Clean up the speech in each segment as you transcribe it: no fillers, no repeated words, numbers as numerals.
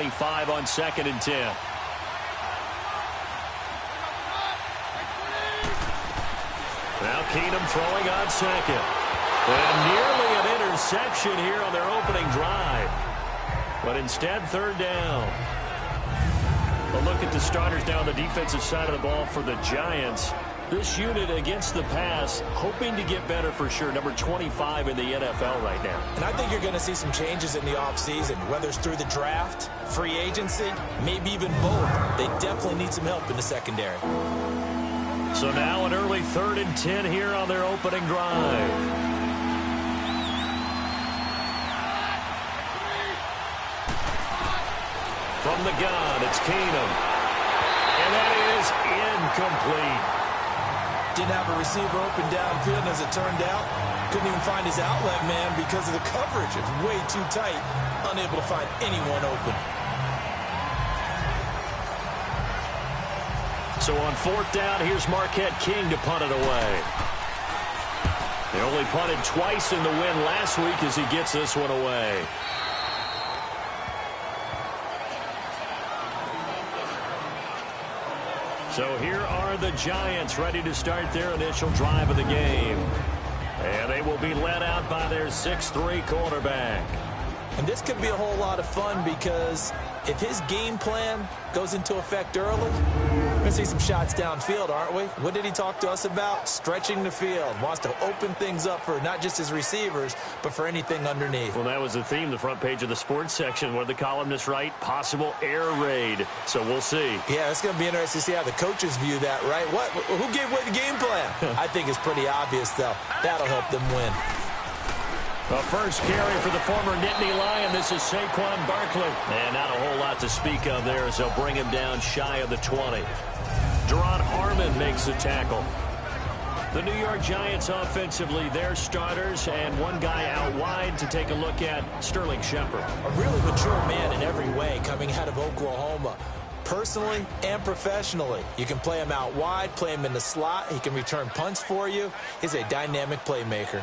25 on 2nd and 10. Now Keenum throwing on 2nd. And nearly an interception here on their opening drive. But instead, 3rd down. A look at the starters now on the defensive side of the ball for the Giants. This unit against the pass, hoping to get better for sure. Number 25 in the NFL right now. And I think you're going to see some changes in the offseason, whether it's through the draft, free agency, maybe even both. They definitely need some help in the secondary. So now an early 3rd and 10 here on their opening drive. From the gun, it's Keenum. And that is incomplete. Didn't have a receiver open downfield, and as it turned out, couldn't even find his outlet man because of the coverage. It's way too tight, unable to find anyone open. So on 4th down, here's Marquette King to punt it away. They only punted twice in the win last week as he gets this one away. So here are the Giants ready to start their initial drive of the game. And they will be led out by their 6'3" quarterback. And this could be a whole lot of fun because if his game plan goes into effect early, we're going to see some shots downfield, aren't we? What did he talk to us about? Stretching the field. Wants to open things up for not just his receivers, but for anything underneath. Well, that was the theme, the front page of the sports section, where the columnists write possible air raid. So we'll see. Yeah, it's going to be interesting to see how the coaches view that, right? Who gave away the game plan? I think it's pretty obvious, though. That'll help them win. The first carry for the former Nittany Lion. This is Saquon Barkley. And not a whole lot to speak of there as they'll bring him down shy of the 20. Duron Harmon makes the tackle. The New York Giants offensively, their starters, and one guy out wide to take a look at, Sterling Shepard. A really mature man in every way coming out of Oklahoma. Personally and professionally. You can play him out wide, play him in the slot. He can return punts for you. He's a dynamic playmaker.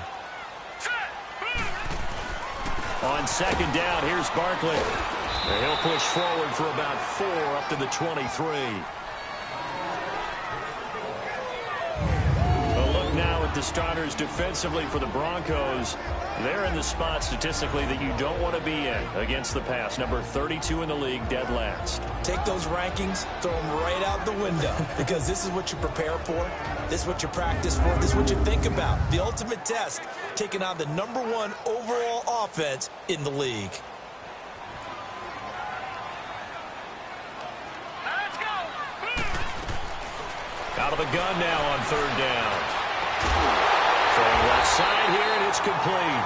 On 2nd down, here's Barkley. And he'll push forward for about 4 up to the 23. A look now at the starters defensively for the Broncos. They're in the spot statistically that you don't want to be in against the pass. Number 32 in the league, dead last. Take those rankings, throw them right out the window because this is what you prepare for. This is what you practice for. This is what you think about. The ultimate test, taking on the #1 overall offense in the league. Let's go. Out of the gun now on 3rd down. Throwing left side here, and it's complete.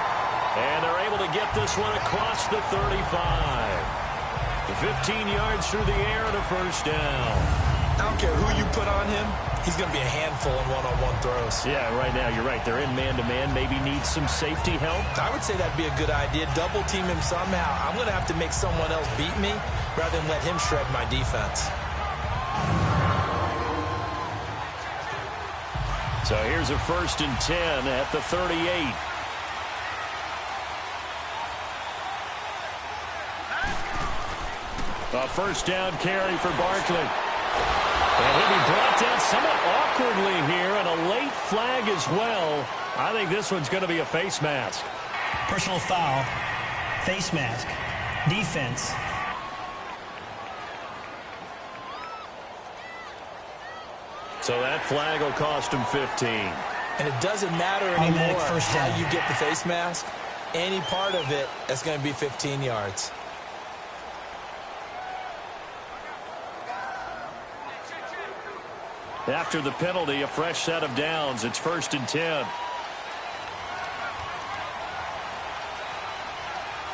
And they're able to get this one across the 35. 15 yards through the air and a first down. I don't care who you put on him. He's going to be a handful in one-on-one throws. Yeah, right now, you're right. They're in man-to-man. Maybe needs some safety help. I would say that'd be a good idea. Double team him somehow. I'm going to have to make someone else beat me rather than let him shred my defense. So here's a 1st and 10 at the 38. A first down carry for Barkley. And he'll be brought down somewhat awkwardly here, and a late flag as well. I think this one's going to be a face mask. Personal foul, face mask, defense. So that flag will cost him 15. And it doesn't matter anymore how you get the face mask. Any part of it, that's going to be 15 yards. After the penalty, a fresh set of downs. It's 1st and 10. Here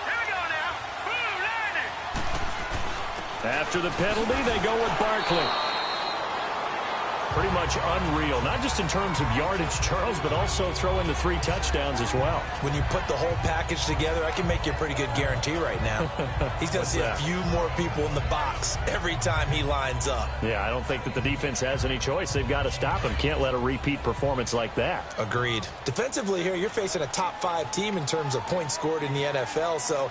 we go now. Boom, landing. After the penalty, they go with Barkley. Pretty much unreal, not just in terms of yardage, Charles, but also throw in the 3 touchdowns as well. When you put the whole package together, I can make you a pretty good guarantee right now. He's going to see a few more people in the box every time he lines up. Yeah, I don't think that the defense has any choice. They've got to stop him. Can't let a repeat performance like that. Agreed. Defensively here, you're facing a top 5 team in terms of points scored in the NFL, so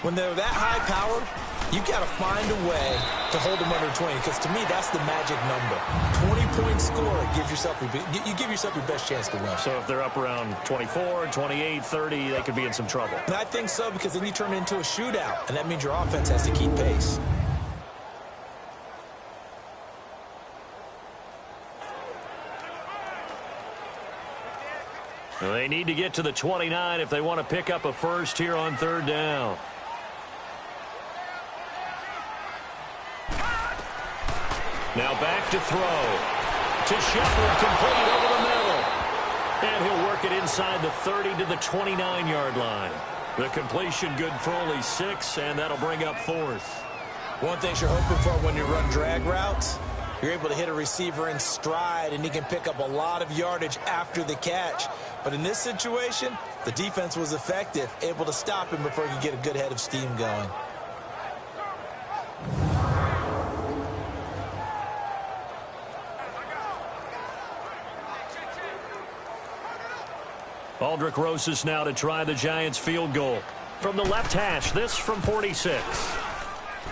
When they're that high powered, you've got to find a way to hold them under 20, because to me, that's the magic number. 20-point score, you give yourself your best chance to win. So if they're up around 24, 28, 30, they could be in some trouble. And I think so, because then you turn it into a shootout, and that means your offense has to keep pace. They need to get to the 29 if they want to pick up a first here on third down. Now back to throw. To Shepard, complete over the middle. And he'll work it inside the 30 to the 29-yard line. The completion good for only 6, and that'll bring up fourth. One thing you're hoping for when you run drag routes, you're able to hit a receiver in stride, and he can pick up a lot of yardage after the catch. But in this situation, the defense was effective, able to stop him before he could get a good head of steam going. Aldrick Rosas now to try the Giants field goal. From the left hash, this from 46.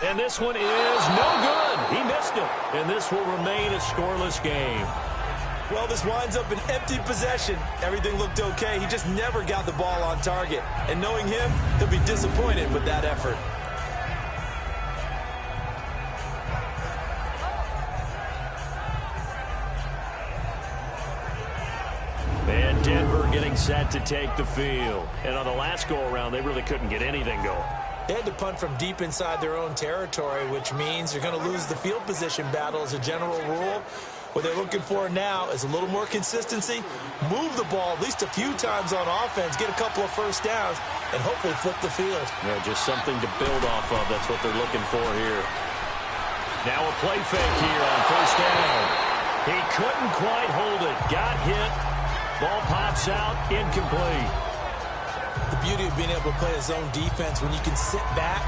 And this one is no good. He missed it. And this will remain a scoreless game. Well, this winds up an empty possession. Everything looked okay. He just never got the ball on target. And knowing him, he'll be disappointed with that effort. And Denver getting set to take the field. And on the last go-around, they really couldn't get anything going. They had to punt from deep inside their own territory, which means you're going to lose the field position battle as a general rule. What they're looking for now is a little more consistency, move the ball at least a few times on offense, get a couple of first downs, and hopefully flip the field. Yeah, just something to build off of. That's what they're looking for here. Now a play fake here on first down. He couldn't quite hold it. Got hit. Ball pops out, incomplete. The beauty of being able to play a zone defense when you can sit back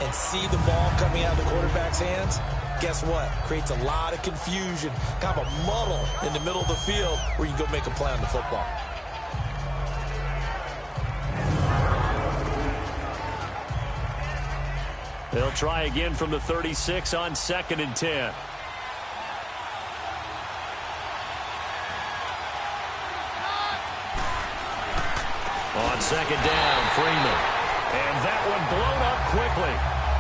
and see the ball coming out of the quarterback's hands, guess what? Creates a lot of confusion, kind of a muddle in the middle of the field where you can go make a play on the football. They'll try again from the 36 on 2nd and 10. On 2nd down, Freeman. And that one blown up quickly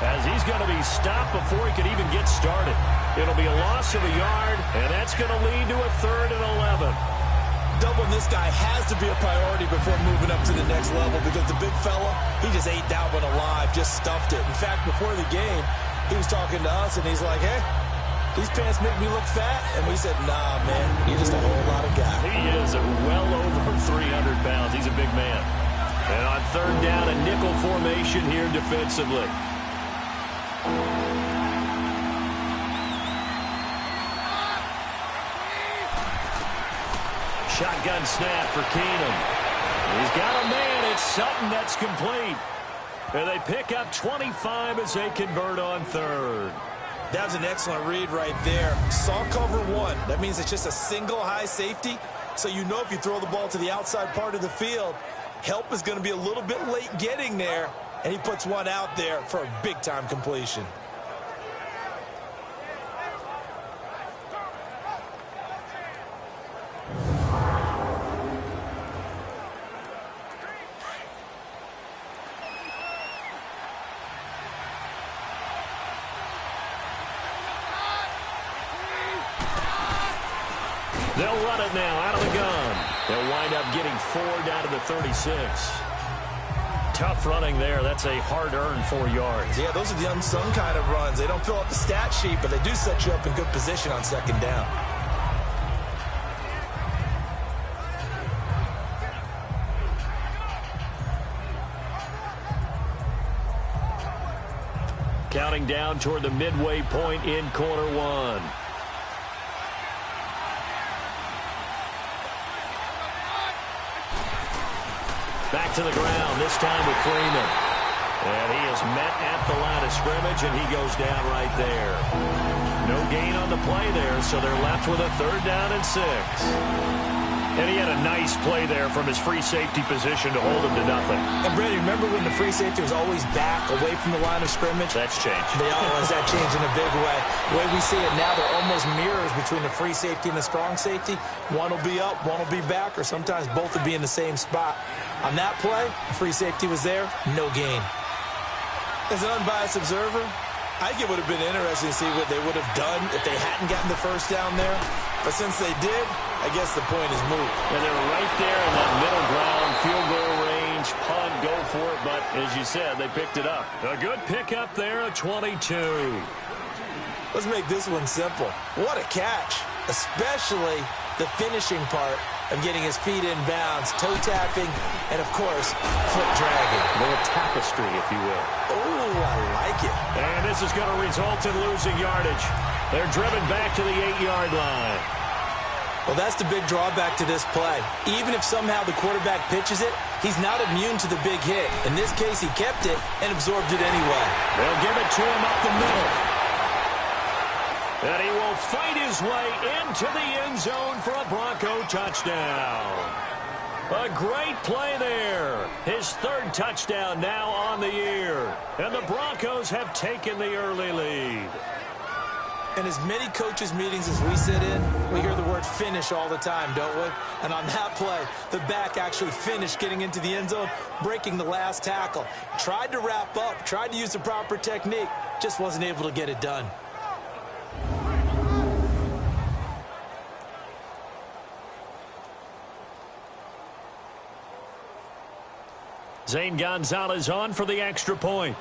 as he's going to be stopped before he could even get started. It'll be a loss of a yard, and that's going to lead to a 3rd and 11. Doubling this guy has to be a priority before moving up to the next level, because the big fella, he just ate that one alive, just stuffed it. In fact, before the game, he was talking to us, and he's like, hey, these pants make me look fat. And we said, nah, man, you're just a whole lot of guy. He is well over 300 pounds. He's a big man. And on 3rd down, a nickel formation here defensively. Shotgun snap for Keenum. He's got a man. It's Sutton that's complete. And they pick up 25 as they convert on 3rd. That was an excellent read right there. Saw cover 1. That means it's just a single high safety. So you know if you throw the ball to the outside part of the field, help is going to be a little bit late getting there. And he puts one out there for a big-time completion. They'll run it now out of the gun. They'll wind up getting 4 down to the 36. Tough running there. That's a hard-earned 4 yards. Yeah, those are the unsung kind of runs. They don't fill up the stat sheet, but they do set you up in good position on 2nd down. Counting down toward the midway point in quarter 1. Back to the ground, this time with Freeman. And he is met at the line of scrimmage, and he goes down right there. No gain on the play there, so they're left with a 3rd down and 6. And he had a nice play there from his free safety position to hold him to nothing. And, Brady, remember when the free safety was always back away from the line of scrimmage? That's changed. They always that changed in a big way. The way we see it now, they're almost mirrors between the free safety and the strong safety. One will be up, one will be back, or sometimes both will be in the same spot. On that play, the free safety was there, no gain. As an unbiased observer, I think it would have been interesting to see what they would have done if they hadn't gotten the first down there. But since they did, I guess the point is moot. And they were right there in that middle ground, field goal range, punt, go for it. But as you said, they picked it up. A good pickup there, a 22. Let's make this one simple. What a catch, especially the finishing part of getting his feet in bounds, toe tapping, and, of course, foot dragging. A little tapestry, if you will. Oh, I like it. And this is going to result in losing yardage. They're driven back to the 8-yard line. Well, that's the big drawback to this play. Even if somehow the quarterback pitches it, he's not immune to the big hit. In this case, he kept it and absorbed it anyway. They'll give it to him up the middle. And he will fight his way into the end zone for a Bronco touchdown. A great play there. His third touchdown now on the year. And the Broncos have taken the early lead. In as many coaches' meetings as we sit in, we hear the word finish all the time, don't we? And on that play, the back actually finished getting into the end zone, breaking the last tackle. Tried to wrap up, tried to use the proper technique, just wasn't able to get it done. Zane Gonzalez on for the extra point.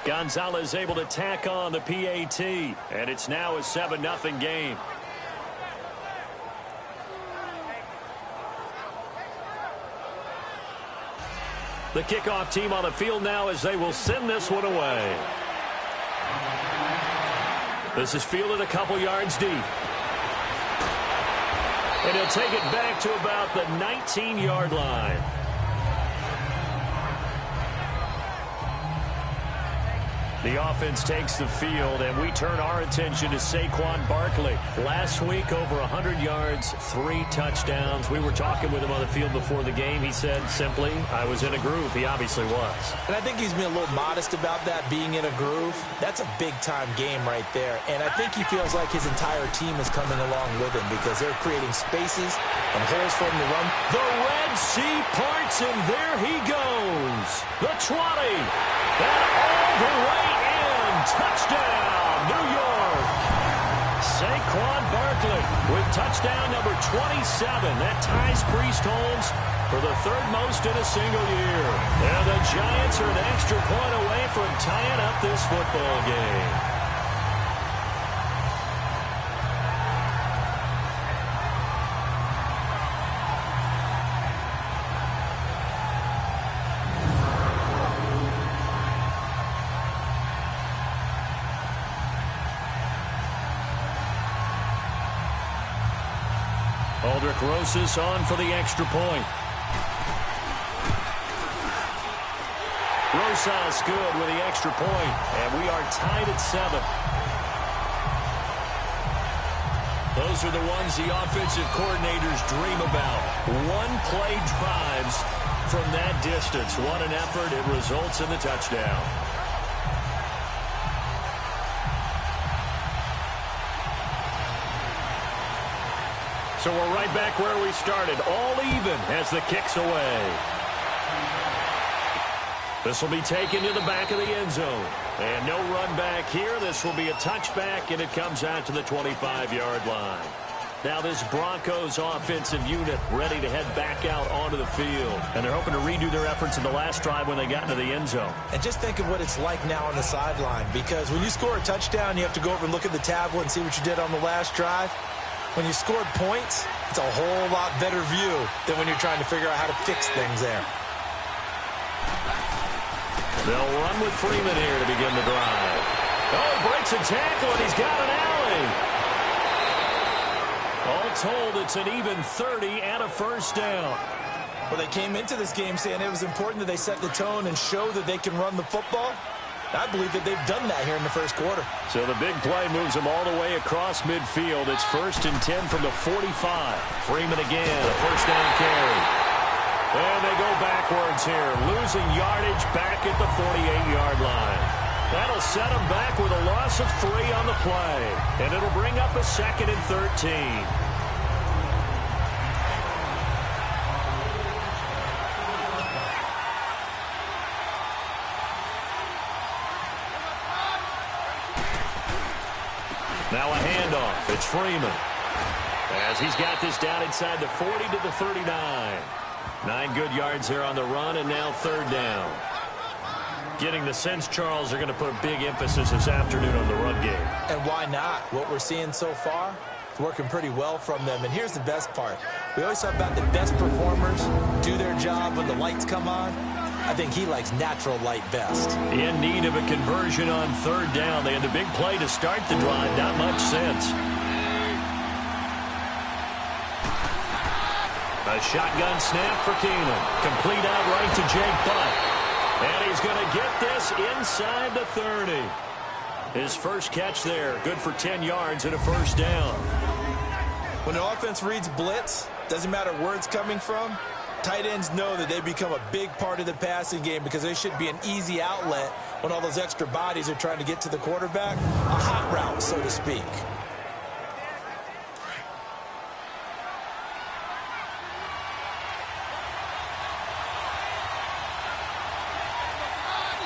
Gonzalez able to tack on the PAT, and it's now a 7-0 game. The kickoff team on the field now as they will send this one away. This is fielded a couple yards deep. And he'll take it back to about the 19-yard line. The offense takes the field, and we turn our attention to Saquon Barkley. Last week, over 100 yards, 3 touchdowns. We were talking with him on the field before the game. He said simply, I was in a groove. He obviously was. And I think he's been a little modest about that, being in a groove. That's a big-time game right there. And I think he feels like his entire team is coming along with him because they're creating spaces and holes for him to run. The Red Sea parts, and there he goes. The 20. And all the way in. Touchdown, New York. Saquon Barkley with touchdown number 27. That ties Priest Holmes for the third most in a single year. And the Giants are an extra point away from tying up this football game. Aldrick Rosas on for the extra point. Rosas good with the extra point, and we are tied at 7. Those are the ones the offensive coordinators dream about. One-play drives from that distance. What an effort. It results in the touchdown. So we're right back where we started, all even as the kick's away. This will be taken to the back of the end zone. And no run back here. This will be a touchback, and it comes out to the 25-yard line. Now this Broncos offensive unit ready to head back out onto the field. And they're hoping to redo their efforts in the last drive when they got into the end zone. And just think of what it's like now on the sideline. Because when you score a touchdown, you have to go over and look at the tablet and see what you did on the last drive. When you scored points, it's a whole lot better view than when you're trying to figure out how to fix things there. They'll run with Freeman here to begin the drive. Oh, he breaks a tackle, and he's got an alley. All told, it's an even 30 and a first down. Well, they came into this game saying it was important that they set the tone and show that they can run the football. I believe that they've done that here in the first quarter. So the big play moves them all the way across midfield. It's 1st and 10 from the 45. Freeman again, a first down carry. And they go backwards here, losing yardage back at the 48-yard line. That'll set them back with a loss of 3 on the play. And it'll bring up a 2nd and 13. Now a handoff. It's Freeman. As he's got this down inside the 40 to the 39. 9 good yards there on the run, and now 3rd down. Getting the sense, Charles, they're going to put a big emphasis this afternoon on the run game. And why not? What we're seeing so far, it's working pretty well from them. And here's the best part. We always talk about the best performers do their job when the lights come on. I think he likes natural light best. In need of a conversion on 3rd down. They had the big play to start the drive. Not much sense. A shotgun snap for Keenum. Complete out right to Jake Butt. And he's going to get this inside the 30. His first catch there. Good for 10 yards and a first down. When the offense reads blitz, doesn't matter where it's coming from, tight ends know that they become a big part of the passing game because they should be an easy outlet when all those extra bodies are trying to get to the quarterback. A hot route, so to speak.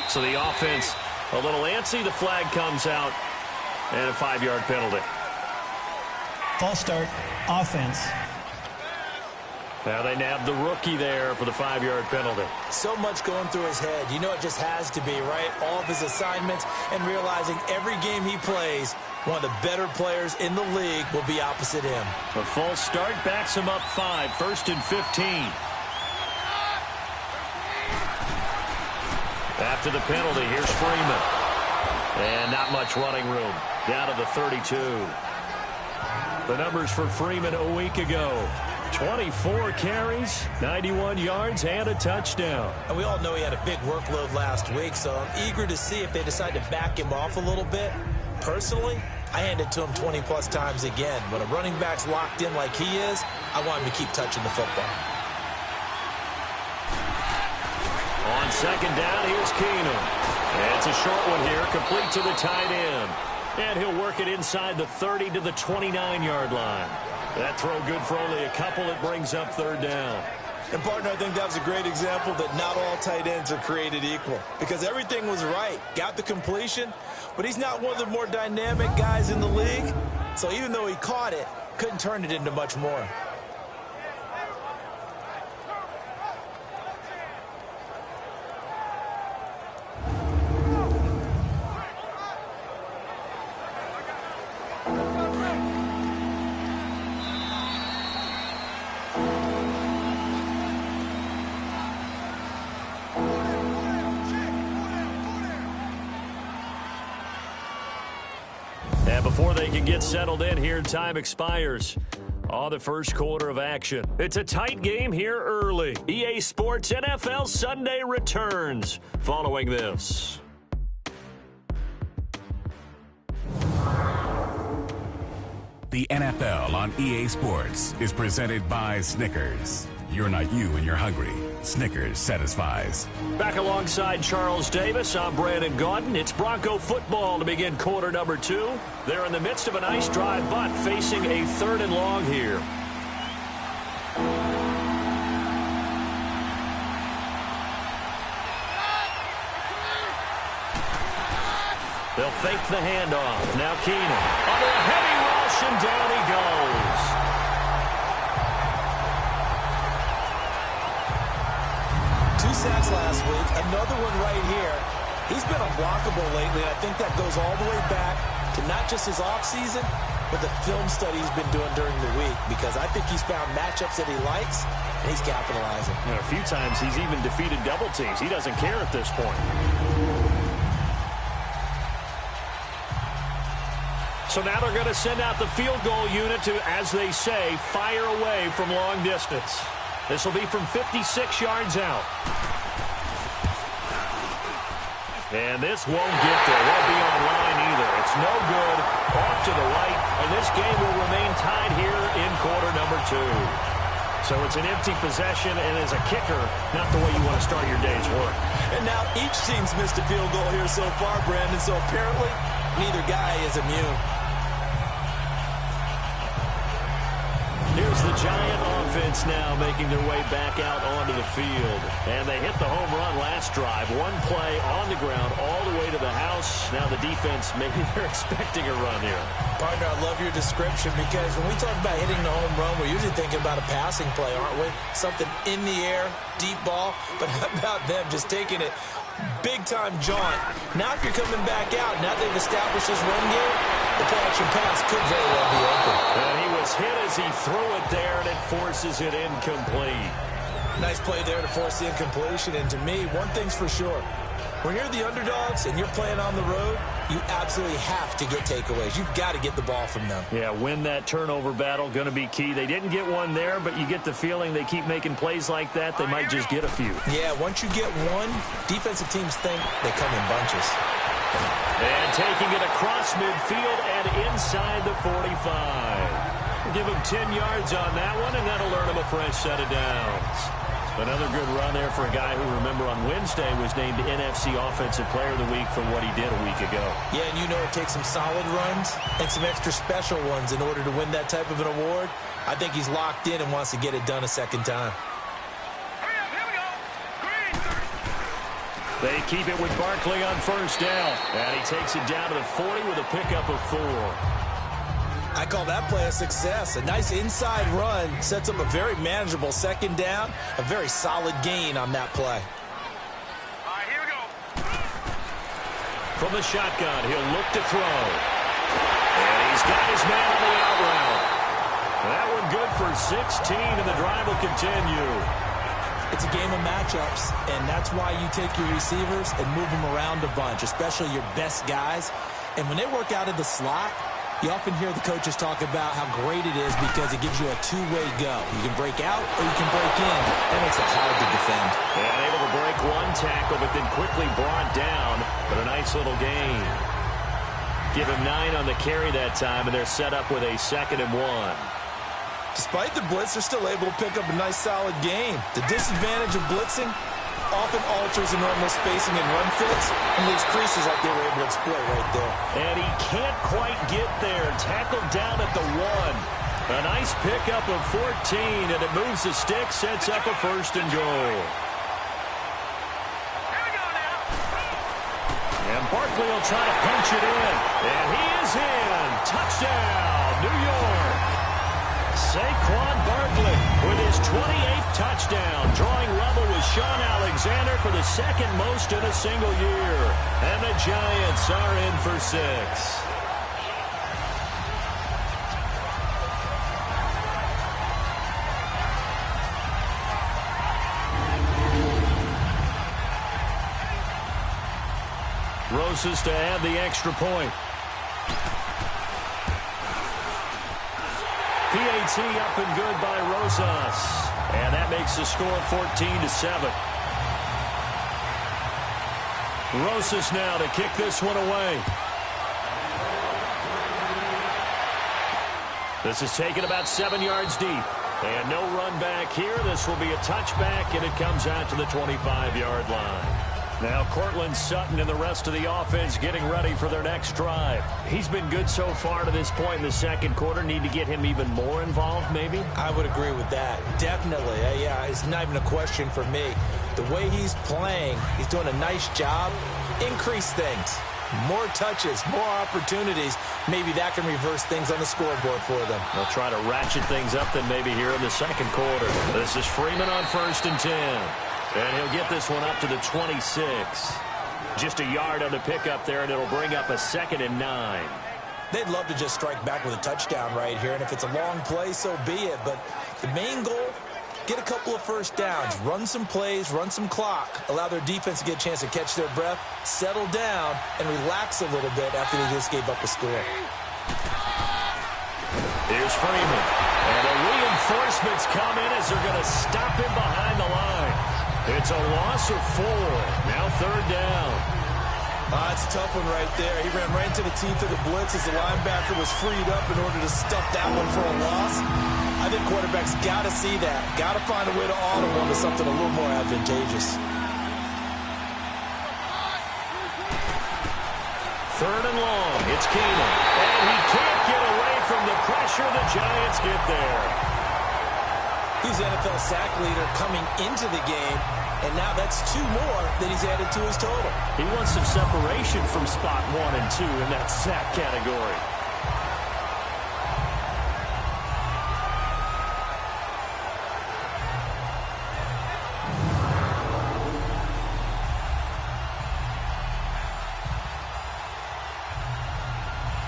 So the offense a little antsy. The flag comes out and a 5-yard penalty. False start, offense. Now they nabbed the rookie there for the 5-yard penalty. So much going through his head. You know it just has to be, right? All of his assignments and realizing every game he plays, one of the better players in the league will be opposite him. A false start backs him up 5. 1st and 15. After the penalty, here's Freeman. And not much running room. Down to the 32. The numbers for Freeman a week ago. 24 carries, 91 yards, and a touchdown. And we all know he had a big workload last week, so I'm eager to see if they decide to back him off a little bit. Personally, I hand it to him 20-plus times again. When a running back's locked in like he is, I want him to keep touching the football. On 2nd down, here's Keenum. And it's a short one here, complete to the tight end. And he'll work it inside the 30 to the 29-yard line. That throw good for only a couple. It brings up 3rd down. And, partner, I think that was a great example that not all tight ends are created equal. Because everything was right. Got the completion, but he's not one of the more dynamic guys in the league. So even though he caught it, couldn't turn it into much more. And before they can get settled in here, time expires on the first quarter of action. It's a tight game here early. EA Sports NFL Sunday returns following this. The NFL on EA Sports is presented by Snickers. You're not you when you're hungry. Snickers satisfies. Back alongside Charles Davis, I'm Brandon Gaudin. It's Bronco football to begin quarter number 2. They're in the midst of a nice drive, but facing a 3rd and long here. They'll fake the handoff. Now Keenum. Under a heavy rush, and down he goes. 2 sacks last week, another one right here. He's been unblockable lately, and I think that goes all the way back to not just his offseason, but the film study he's been doing during the week, because I think he's found matchups that he likes, and he's capitalizing. And a few times he's even defeated double teams. He doesn't care at this point. So now they're going to send out the field goal unit to, as they say, fire away from long distance. This will be from 56 yards out. And this won't get there. Won't be online either. It's no good. Off to the right. And this game will remain tied here in quarter number 2. So it's an empty possession, and as a kicker, not the way you want to start your day's work. And now each team's missed a field goal here so far, Brandon, so apparently neither guy is immune. Here's the Giant offense now making their way back out onto the field. And they hit the home run last drive. One play on the ground all the way to the house. Now the defense, maybe they're expecting a run here. Partner, I love your description because when we talk about hitting the home run, we're usually thinking about a passing play, aren't we? Something in the air, deep ball. But how about them just taking it big-time jaunt? Now if you're coming back out, now they've established this run game, the play-action pass could very well be open. And he was hit as he threw it there, and it forces it incomplete. Nice play there to force the incompletion. And to me, one thing's for sure. When you're the underdogs and you're playing on the road, you absolutely have to get takeaways. You've got to get the ball from them. Yeah, win that turnover battle, going to be key. They didn't get one there, but you get the feeling they keep making plays like that, they might just get a few. Yeah, once you get one, defensive teams think they come in bunches. And taking it across midfield and inside the 45. We'll give him 10 yards on that one, and that'll earn him a fresh set of downs. Another good run there for a guy who, remember, on Wednesday was named NFC Offensive Player of the Week for what he did a week ago. Yeah, and you know it takes some solid runs and some extra special ones in order to win that type of an award. I think he's locked in and wants to get it done a second time. Here we go. Green. They keep it with Barkley on first down. And he takes it down to the 40 with a pickup of 4. I call that play a success. A nice inside run sets up a very manageable second down. A very solid gain on that play. All right, here we go. From the shotgun, he'll look to throw. And he's got his man on the out route. That one good for 16, and the drive will continue. It's a game of matchups, and that's why you take your receivers and move them around a bunch, especially your best guys. And when they work out of the slot, you often hear the coaches talk about how great it is because it gives you a two-way go. You can break out or you can break in. That makes it hard to defend. And able to break one tackle, but then quickly brought down. But a nice little gain. Give him 9 on the carry that time, and they're set up with a 2nd and 1. Despite the blitz, they're still able to pick up a nice, solid gain. The disadvantage of blitzing often alters the normal spacing and run fits and leaves creases like they were able to exploit right there. And he can't quite get there. Tackled down at the 1. A nice pickup of 14, and it moves the stick, sets up a 1st and goal. Here we go now. And Barkley will try to punch it in. And he is in. Touchdown, New York. Saquon Barkley with his 28th touchdown, drawing level with Sean Alexander for the 2nd most in a single year. And the Giants are in for 6. Rosas to add the extra point. PAT up and good by Rosas. And that makes the score 14-7. Rosas now to kick this one away. This is taken about 7 yards deep. And no run back here. This will be a touchback, and it comes out to the 25-yard line. Now Cortland Sutton and the rest of the offense getting ready for their next drive. He's been good so far to this point in the 2nd quarter. Need to get him even more involved, maybe? I would agree with that. Definitely. Yeah, it's not even a question for me. The way he's playing, he's doing a nice job. Increase things. More touches, more opportunities. Maybe that can reverse things on the scoreboard for them. They'll try to ratchet things up then maybe here in the 2nd quarter. This is Freeman on 1st and 10. And he'll get this one up to the 26. Just a yard on the pickup there, and it'll bring up a 2nd and 9. They'd love to just strike back with a touchdown right here, and if it's a long play, so be it. But the main goal, get a couple of first downs, run some plays, run some clock, allow their defense to get a chance to catch their breath, settle down, and relax a little bit after they just gave up a score. Here's Freeman. And the reinforcements come in as they're going to stop him behind the line. It's a loss of 4. Now 3rd down. It's a tough one right there. He ran right into the teeth of the blitz as the linebacker was freed up in order to stuff that one for a loss. I think quarterbacks got to see that. Got to find a way to auto one to something a little more advantageous. Third and long. It's Keenum. And he can't get away from the pressure. The Giants get there. He's NFL sack leader coming into the game. And now that's 2 more that he's added to his total. He wants some separation from spot 1 and 2 in that sack category.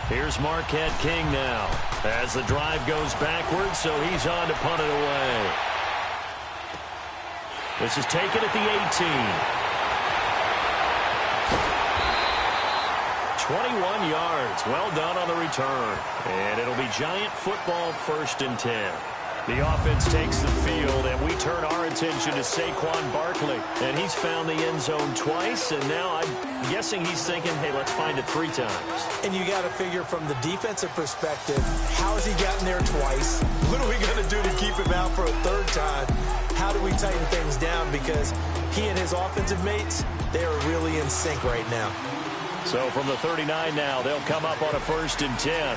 Here's Marquette King now as the drive goes backwards, so he's on to punt it away. This is taken at the 18. 21 yards. Well done on the return. And it'll be Giant football 1st and 10. The offense takes the field, and we turn our attention to Saquon Barkley. And he's found the end zone twice, and now I'm guessing he's thinking, hey, let's find it 3 times. And you got to figure from the defensive perspective, how has he gotten there twice? What are we going to do to keep him out for a 3rd time? How do we tighten things down? Because he and his offensive mates, they are really in sync right now. So from the 39 now, they'll come up on a 1st and 10.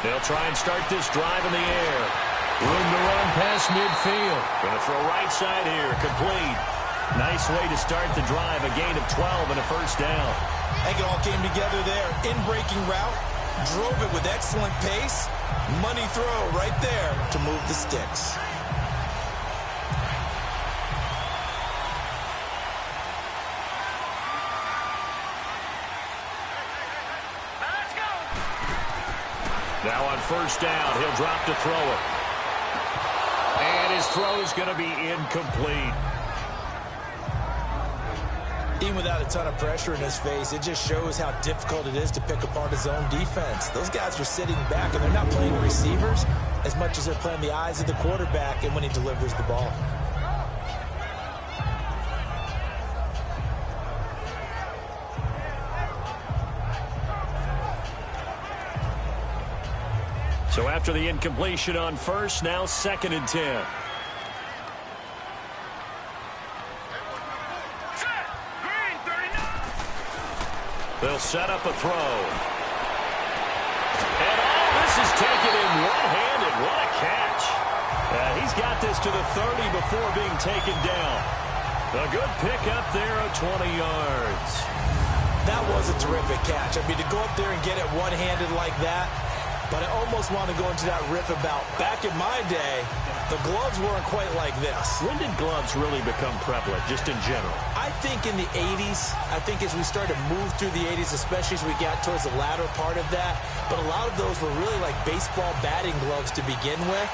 They'll try and start this drive in the air. Room to run past midfield. Going to throw right side here. Complete. Nice way to start the drive. A gain of 12 and a 1st down. I think it all came together there. In-breaking route. Drove it with excellent pace. Money throw right there to move the sticks. Now on 1st down, he'll drop to throw it. And his throw is going to be incomplete. Even without a ton of pressure in his face, it just shows how difficult it is to pick apart his own defense. Those guys are sitting back, and they're not playing receivers as much as they're playing the eyes of the quarterback and when he delivers the ball. So after the incompletion on 1st, now 2nd and 10. They'll set up a throw. And this is taken in one-handed. What a catch. He's got this to the 30 before being taken down. A good pickup there of 20 yards. That was a terrific catch. I mean, to go up there and get it one-handed like that, but I almost want to go into that riff about back in my day, the gloves weren't quite like this. When did gloves really become prevalent, just in general? I think in the 80s. I think as we started to move through the 80s, especially as we got towards the latter part of that. But a lot of those were really like baseball batting gloves to begin with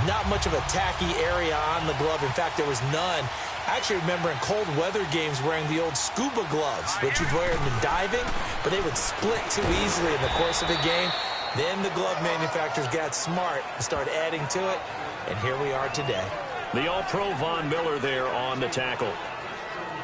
not much of a tacky area on the glove. In fact, there was none. I actually remember in cold weather games wearing the old scuba gloves, which you'd wear in diving, but they would split too easily in the course of a game. Then the glove manufacturers got smart and started adding to it, and here we are today. The All-Pro Von Miller there on the tackle.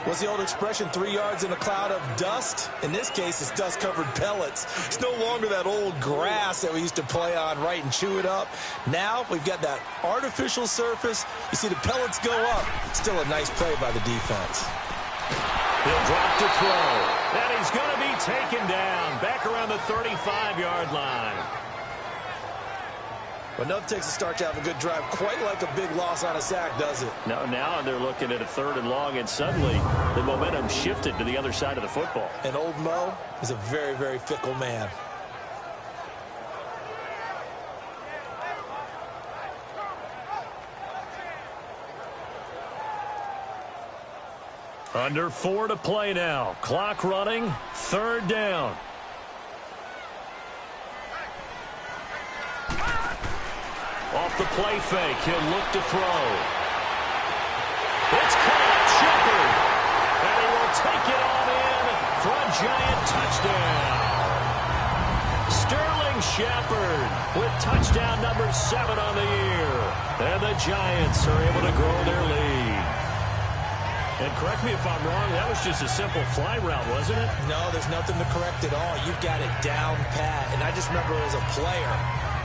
What's the old expression, 3 yards in a cloud of dust? In this case, it's dust-covered pellets. It's no longer that old grass that we used to play on, right, and chew it up. Now we've got that artificial surface. You see the pellets go up. Still a nice play by the defense. He'll drop to throw. And he's going to be taken down back around the 35-yard line. But nothing takes a start to have a good drive quite like a big loss on a sack, does it? No, now they're looking at a 3rd and long, and suddenly the momentum shifted to the other side of the football. And old Mo is a very, very fickle man. Under 4 to play now. Clock running. 3rd down. Off the play fake. He'll look to throw. It's caught. Shepard. And he will take it on in for a Giant touchdown. Sterling Shepard with touchdown number 7 on the year. And the Giants are able to grow their lead. And correct me if I'm wrong, that was just a simple fly route, wasn't it? No, there's nothing to correct at all. You've got it down pat. And I just remember as a player,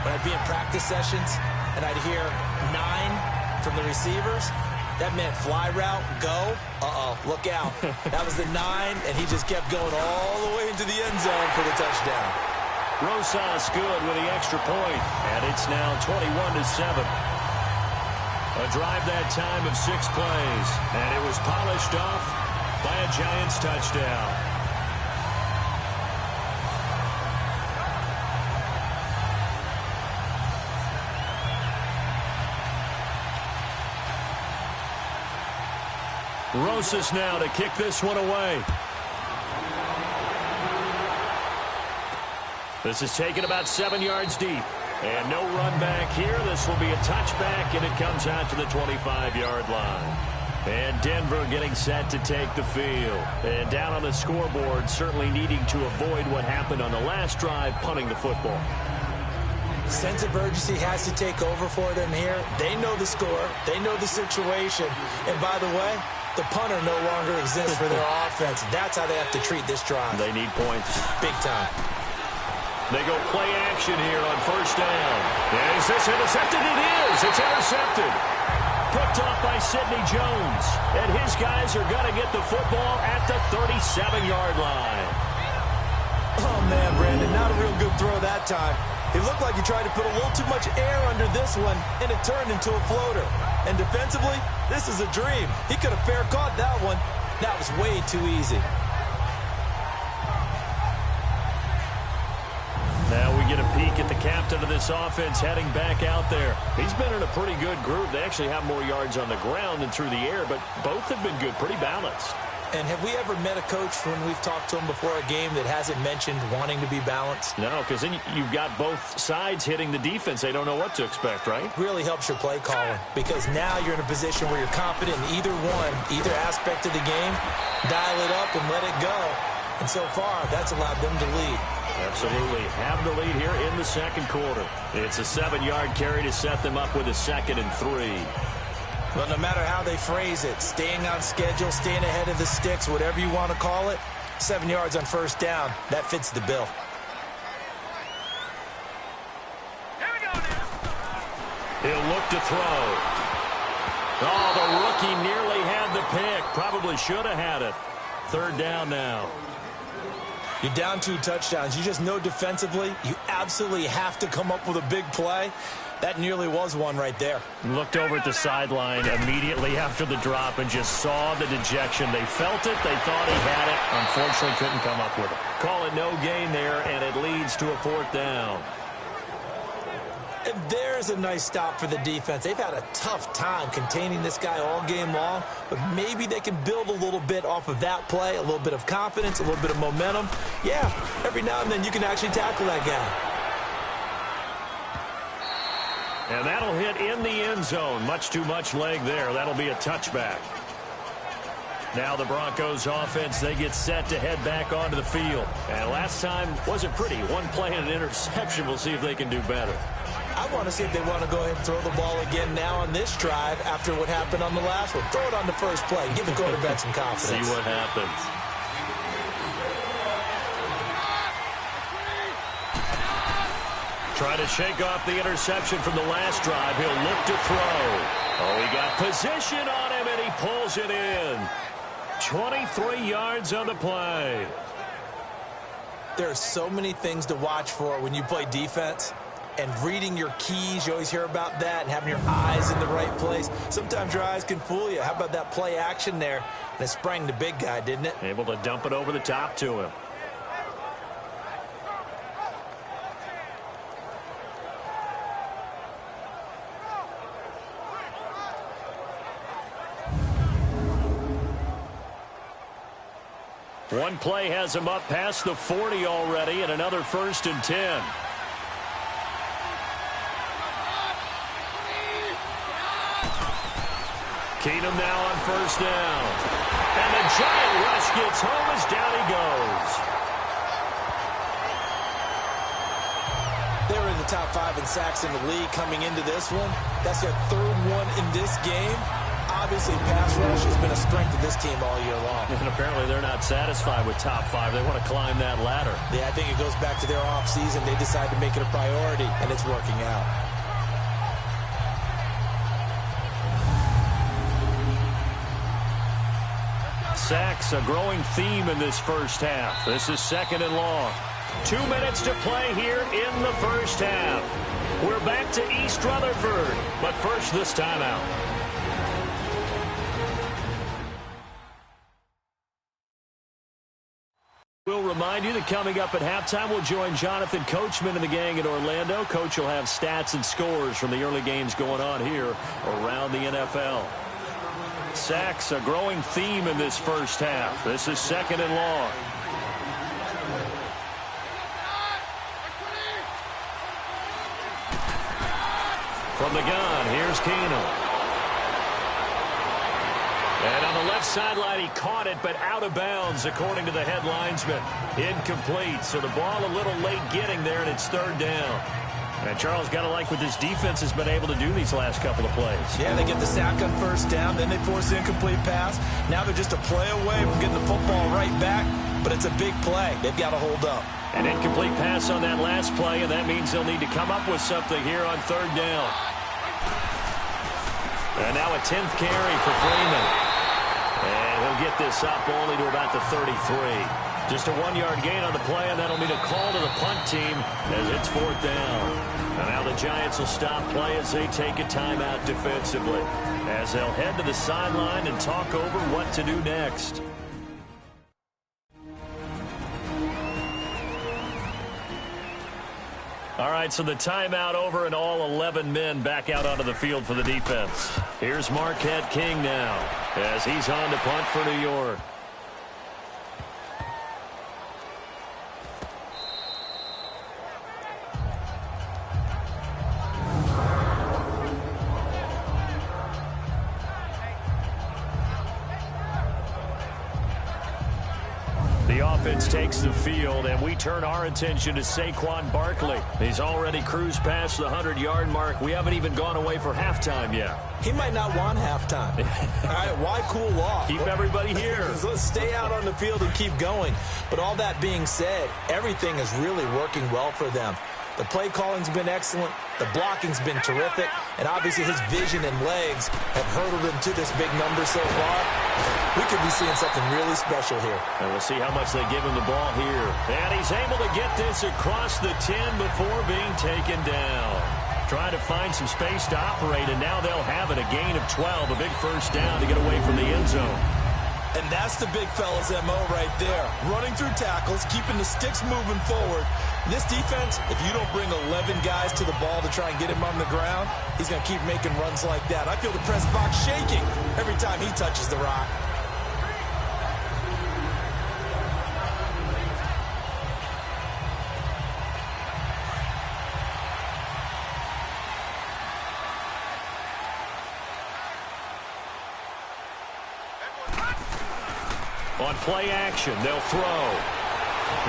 when I'd be in practice sessions and I'd hear 9 from the receivers, that meant fly route, go, look out. That was the 9, and he just kept going all the way into the end zone for the touchdown. Rosas good with the extra point, and it's now 21-7. A drive that time of 6 plays, and it was polished off by a Giants touchdown. Rosas now to kick this one away. This is taken about 7 yards deep. And no run back here. This will be a touchback, and it comes out to the 25-yard line. And Denver getting set to take the field. And down on the scoreboard, certainly needing to avoid what happened on the last drive, punting the football. Sense of urgency has to take over for them here. They know the score. They know the situation. And by the way, the punter no longer exists for their offense. That's how they have to treat this drive. They need points. Big time. They go play action here on first down. And is this intercepted? It is. It's intercepted. Picked off by Sidney Jones. And his guys are going to get the football at the 37-yard line. Oh, man, Brandon, not a real good throw that time. It looked like he tried to put a little too much air under this one, and it turned into a floater. And defensively, this is a dream. He could have fair caught that one. That was way too easy. Now we get a peek at the captain of this offense heading back out there. He's been in a pretty good group. They actually have more yards on the ground than through the air, but both have been good, pretty balanced. And have we ever met a coach when we've talked to him before a game that hasn't mentioned wanting to be balanced? No, because then you've got both sides hitting the defense. They don't know what to expect, right? Really helps your play calling, because now you're in a position where you're confident in either one, either aspect of the game. Dial it up and let it go. And so far, that's allowed them to lead. Absolutely. Have the lead here in the second quarter. It's a 7-yard carry to set them up with a 2nd and 3. But no matter how they phrase it, staying on schedule, staying ahead of the sticks, whatever you want to call it, 7 yards on first down, that fits the bill. Here we go now. He'll look to throw. Oh, the rookie nearly had the pick. Probably should have had it. 3rd down now. You're down 2 touchdowns. You just know defensively you absolutely have to come up with a big play. That nearly was one right there. Looked over at the sideline immediately after the drop and just saw the dejection. They felt it. They thought he had it. Unfortunately, couldn't come up with it. Call it no gain there, and it leads to a 4th down. And there's a nice stop for the defense. They've had a tough time containing this guy all game long, but maybe they can build a little bit off of that play, a little bit of confidence, a little bit of momentum. Yeah, every now and then you can actually tackle that guy. And that'll hit in the end zone. Much too much leg there. That'll be a touchback. Now the Broncos offense, they get set to head back onto the field. And last time wasn't pretty. One play and an interception. We'll see if they can do better. I want to see if they want to go ahead and throw the ball again now on this drive after what happened on the last one. Throw it on the first play. Give the quarterback some confidence. See what happens. Try to shake off the interception from the last drive. He'll look to throw. Oh, he got position on him, and he pulls it in. 23 yards on the play. There are so many things to watch for when you play defense. And reading your keys, you always hear about that, and having your eyes in the right place. Sometimes your eyes can fool you. How about that play action there? And it sprang the big guy, didn't it? Able to dump it over the top to him. One play has him up past the 40 already, and another 1st and 10. Keenum now on first down. And the giant rush gets home as down he goes. They were in the top 5 in sacks in the league coming into this one. That's their 3rd one in this game. obviously pass rush has been a strength of this team all year long. And apparently they're not satisfied with top 5. They want to climb that ladder. Yeah, I think it goes back to their offseason. They decided to make it a priority, and it's working out. Sacks, a growing theme in this first half. This is 2nd and long. 2 minutes to play here in the first half. We're back to East Rutherford, but first this timeout. We'll remind you that coming up at halftime, we'll join Jonathan Coachman and the gang in Orlando. Coach will have stats and scores from the early games going on here around the NFL. Sacks, a growing theme in this first half. This is 2nd and long. From the gun, here's Keenum. And on the left sideline, he caught it, but out of bounds, according to the head linesman. Incomplete, so the ball a little late getting there, and it's 3rd down. And Charles, got to like what this defense has been able to do these last couple of plays. Yeah, they get the sack on 1st down, then they force the incomplete pass. Now they're just a play away from getting the football right back, but it's a big play. They've got to hold up. An incomplete pass on that last play, and that means they'll need to come up with something here on 3rd down. And now a 10th carry for Freeman. And he'll get this up only to about the 33. Just a 1-yard gain on the play, and that'll mean a call to the punt team as it's 4th down. And now the Giants will stop play as they take a timeout defensively, as they'll head to the sideline and talk over what to do next. All right, so the timeout over and all 11 men back out onto the field for the defense. Here's Marquette King now as he's on to punt for New York. The offense takes the field, and we turn our attention to Saquon Barkley. He's already cruised past the 100-yard mark. We haven't even gone away for halftime yet. He might not want halftime. All right, why cool off? Keep everybody here. Let's stay out on the field and keep going. But all that being said, everything is really working well for them. The play calling's been excellent. The blocking's been terrific. And obviously his vision and legs have hurdled him to this big number so far. We could be seeing something really special here. And we'll see how much they give him the ball here. And he's able to get this across the 10 before being taken down. Trying to find some space to operate, and now they'll have it. A gain of 12, a big first down to get away from the end zone. And that's the big fella's MO right there. Running through tackles, keeping the sticks moving forward. This defense, if you don't bring 11 guys to the ball to try and get him on the ground, he's going to keep making runs like that. I feel the press box shaking every time he touches the rock. On play action, they'll throw.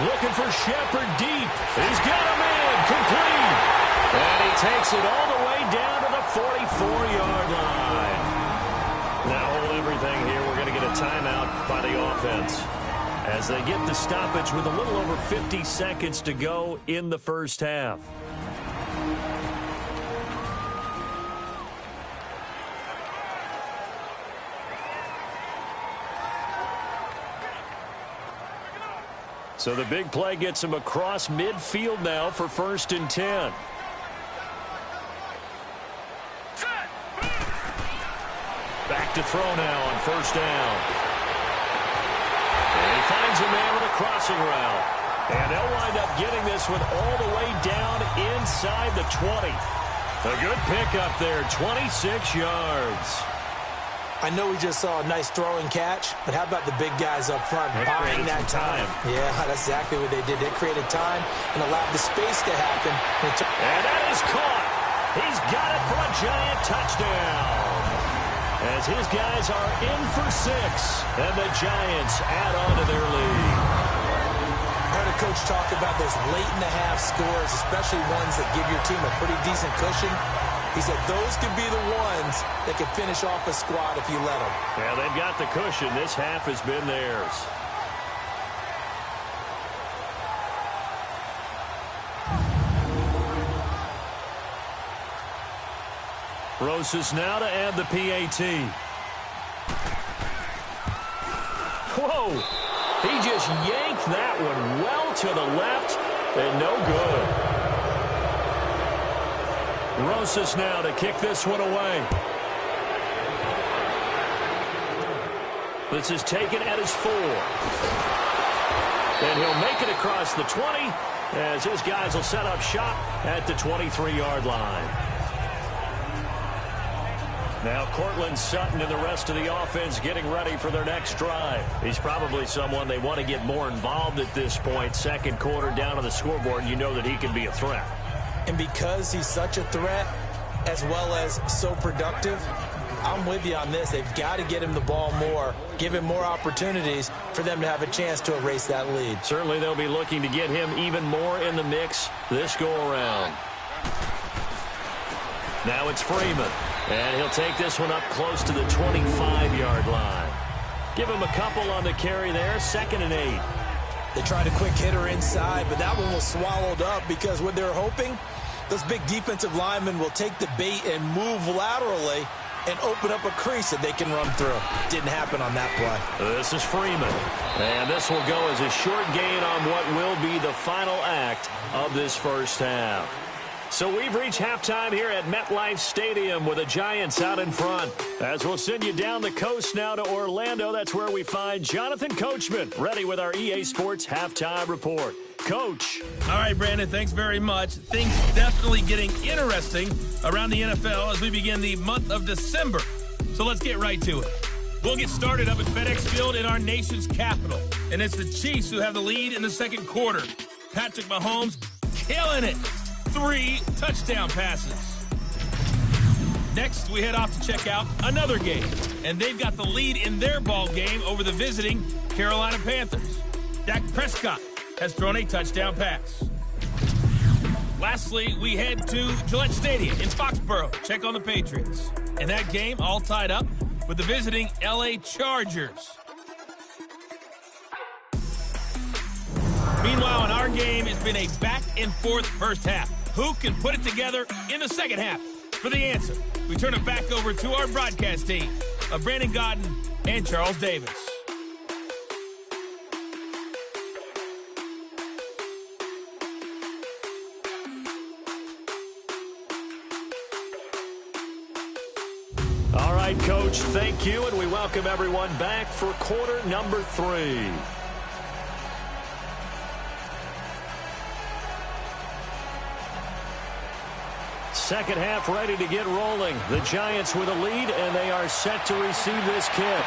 Looking for Shepard deep. He's got him in. Complete. And he takes it all the way down to the 44-yard line. Now hold everything here. We're going to get a timeout by the offense as they get the stoppage with a little over 50 seconds to go in the first half. So the big play gets him across midfield now for 1st and 10. Back to throw now on 1st down. And he finds a man with a crossing route. And they'll wind up getting this one all the way down inside the 20. A good pickup there, 26 yards. I know we just saw a nice throwing catch, but how about the big guys up front buying that time? Yeah, that's exactly what they did. They created time and allowed the space to happen. And that is caught. He's got it for a Giant touchdown. As his guys are in for 6, and the Giants add on to their lead. I heard a coach talk about those late-in-the-half scores, especially ones that give your team a pretty decent cushion. He said those could be the ones that could finish off a squad if you let them. Yeah, they've got the cushion. This half has been theirs. Rosas now to add the PAT. Whoa! He just yanked that one well to the left and no good. Rosas now to kick this one away. This is taken at his 4. And he'll make it across the 20 as his guys will set up shop at the 23-yard line. Now Cortland Sutton and the rest of the offense getting ready for their next drive. He's probably someone they want to get more involved at this point. Second quarter down on the scoreboard, you know that he can be a threat. And because he's such a threat, as well as so productive, I'm with you on this. They've got to get him the ball more, give him more opportunities for them to have a chance to erase that lead. Certainly they'll be looking to get him even more in the mix this go-around. Now it's Freeman. And he'll take this one up close to the 25-yard line. Give him a couple on the carry there, 2nd and 8. They tried a quick hitter inside, but that one was swallowed up because what they're hoping, those big defensive linemen will take the bait and move laterally and open up a crease that they can run through. Didn't happen on that play. This is Freeman. And this will go as a short gain on what will be the final act of this first half. So we've reached halftime here at MetLife Stadium with the Giants out in front. As we'll send you down the coast now to Orlando, that's where we find Jonathan Coachman, ready with our EA Sports Halftime Report. Coach. All right, Brandon, thanks very much. Things definitely getting interesting around the NFL as we begin the month of December. So let's get right to it. We'll get started up at FedEx Field in our nation's capital. And it's the Chiefs who have the lead in the second quarter. Patrick Mahomes killing it. 3 touchdown passes. Next, we head off to check out another game. And they've got the lead in their ball game over the visiting Carolina Panthers. Dak Prescott has thrown a touchdown pass. Lastly, we head to Gillette Stadium in Foxborough. Check on the Patriots. In that game, all tied up with the visiting LA Chargers. Meanwhile, in our game, it's been a back-and-forth first half. Who can put it together in the second half? For the answer, we turn it back over to our broadcast team of Brandon Gaudin and Charles Davis. All right, Coach, thank you, and we welcome everyone back for quarter number 3. Second half ready to get rolling. The Giants with a lead, and they are set to receive this kick.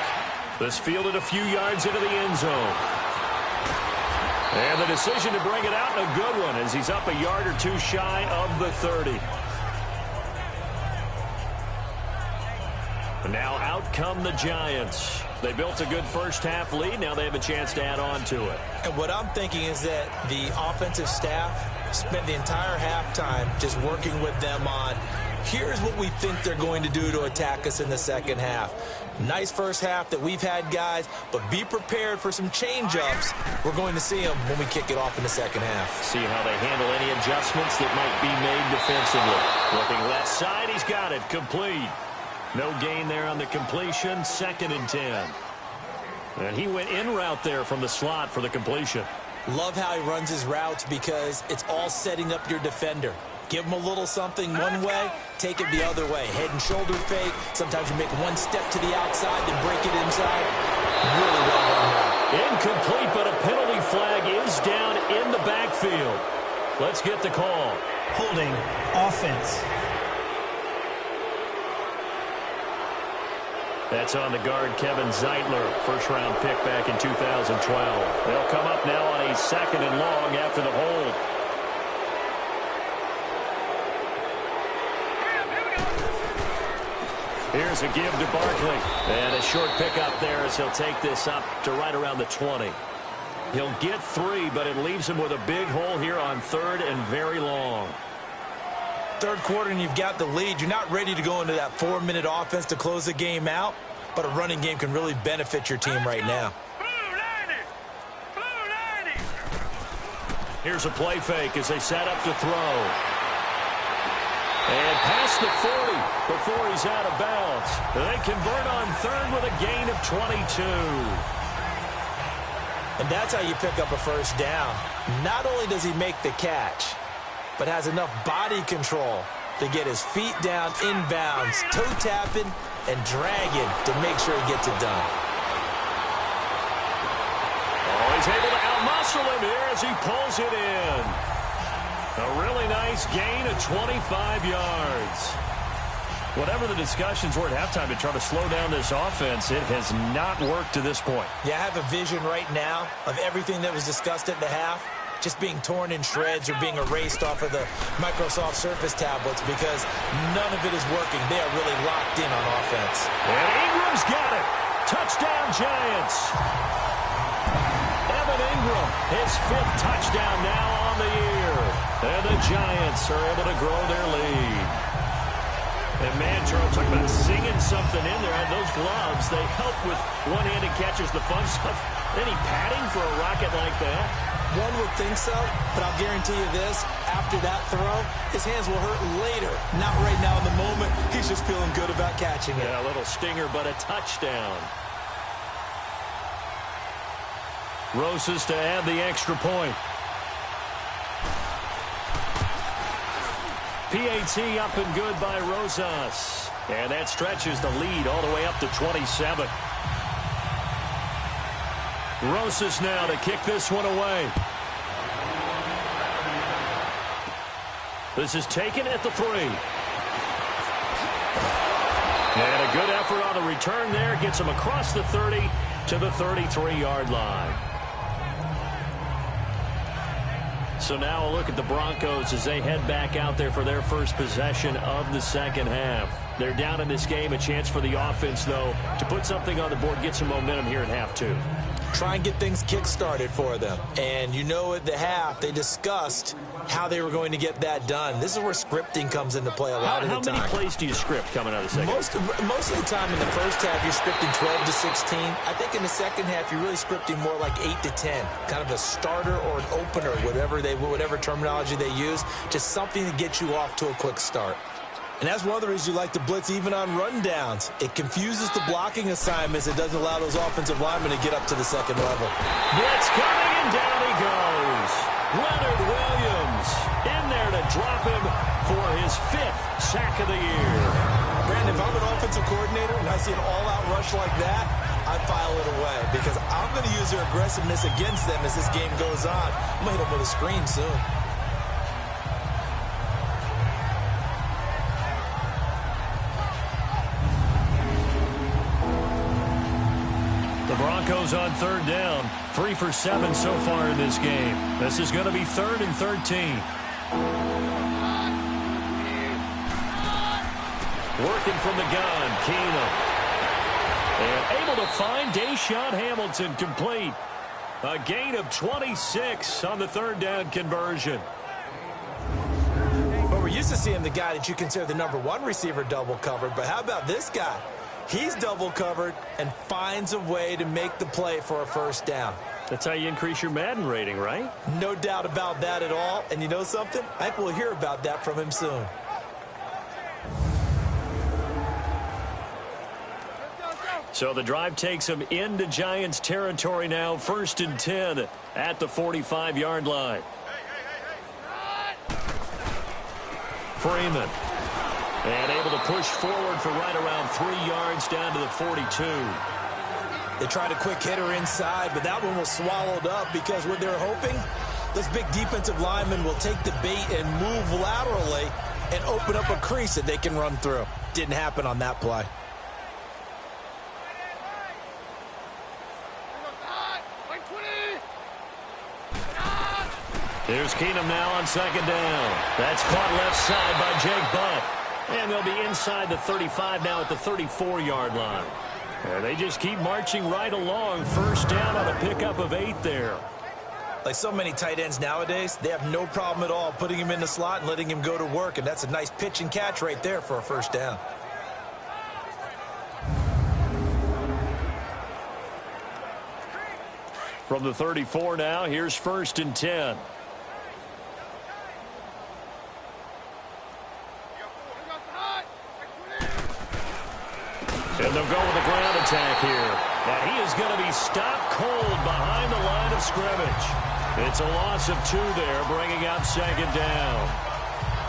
This fielded a few yards into the end zone. And the decision to bring it out, a good one, as he's up a yard or 2 shy of the 30. And now out come the Giants. They built a good first half lead. Now they have a chance to add on to it. And what I'm thinking is that the offensive staff spent the entire halftime just working with them on, here's what we think they're going to do to attack us in the second half. Nice first half that we've had, guys, but be prepared for some change-ups. We're going to see them when we kick it off in the second half. See how they handle any adjustments that might be made defensively. Looking left side, he's got it. Complete. No gain there on the completion. 2nd and 10. And he went in route there from the slot for the completion. Love how he runs his routes because it's all setting up your defender. Give him a little something one way, take it the other way. Head and shoulder fake. Sometimes you make one step to the outside, then break it inside. Really well run there. Incomplete, but a penalty flag is down in the backfield. Let's get the call. Holding offense. That's on the guard, Kevin Zeitler, first-round pick back in 2012. They'll come up now on a 2nd and long after the hold. Here's a give to Barkley. And a short pickup there as he'll take this up to right around the 20. He'll get 3, but it leaves him with a big hole here on 3rd and very long. Third quarter and you've got the lead. You're not ready to go into that 4-minute offense to close the game out, but a running game can really benefit your team right now. Here's a play fake as they set up to throw. And past the 40 before he's out of bounds. They convert on third with a gain of 22. And that's how you pick up a first down. Not only does he make the catch, but has enough body control to get his feet down inbounds, toe tapping and dragging to make sure he gets it done. Oh, he's able to outmuscle him here as he pulls it in. A really nice gain of 25 yards. Whatever the discussions were at halftime to try to slow down this offense, it has not worked to this point. Yeah, I have a vision right now of everything that was discussed at the half just being torn in shreds or being erased off of the Microsoft Surface tablets because none of it is working. They are really locked in on offense. And Ingram's got it. Touchdown, Giants. Evan Ingram, his 5th touchdown now on the year. And the Giants are able to grow their lead. And man, Charles, talking about singing something in there. And those gloves, they help with one-handed catches, the fun stuff. Any padding for a rocket like that? One would think so, but I'll guarantee you this. After that throw, his hands will hurt later. Not right now in the moment. He's just feeling good about catching it. Yeah, a little stinger, but a touchdown. Rosas to add the extra point. PAT up and good by Rosas. And that stretches the lead all the way up to 27. Rosas now to kick this one away. This is taken at the 3. And a good effort on the return there. Gets him across the 30 to the 33-yard line. So now a look at the Broncos as they head back out there for their first possession of the second half. They're down in this game. A chance for the offense, though, to put something on the board, get some momentum here in half 2. Try and get things kick-started for them. And you know at the half, they discussed how they were going to get that done. This is where scripting comes into play a lot of the time. How many plays do you script coming out of the second? Most of the time in the first half, you're scripting 12 to 16. I think in the second half, you're really scripting more like 8 to 10. Kind of a starter or an opener, whatever terminology they use. Just something to get you off to a quick start. And that's one of the reasons you like to blitz even on rundowns. It confuses the blocking assignments. It doesn't allow those offensive linemen to get up to the second level. Blitz coming, and down he goes. Leonard Williams in there to drop him for his 5th sack of the year. Brandon, if I'm an offensive coordinator and I see an all-out rush like that, I file it away because I'm going to use their aggressiveness against them as this game goes on. I'm going to hit them with a screen soon. Broncos on third down. 3 for 7 so far in this game. This is going to be 3rd and 13. Working from the gun, Keenum. And able to find Deshaun Hamilton complete. A gain of 26 on the 3rd down conversion. But we're used to seeing the guy that you consider the #1 receiver double covered. But how about this guy? He's double covered and finds a way to make the play for a first down. That's how you increase your Madden rating, right? No doubt about that at all. And you know something? I think we'll hear about that from him soon. So the drive takes him into Giants territory now. 1st and 10 at the 45-yard line. Freeman. And able to push forward for right around 3 yards down to the 42. They tried a quick hitter inside, but that one was swallowed up because what they're hoping, those big defensive linemen will take the bait and move laterally and open up a crease that they can run through. Didn't happen on that play. Here's Keenum now on 2nd down. That's caught left side by Jake Butt. And they'll be inside the 35 now at the 34-yard line. And they just keep marching right along. 1st down on a pickup of 8 there. Like so many tight ends nowadays, they have no problem at all putting him in the slot and letting him go to work, and that's a nice pitch and catch right there for a first down. From the 34 now, here's 1st and 10. And they'll go with a ground attack here. And he is going to be stopped cold behind the line of scrimmage. It's a loss of 2 there, bringing up 2nd down.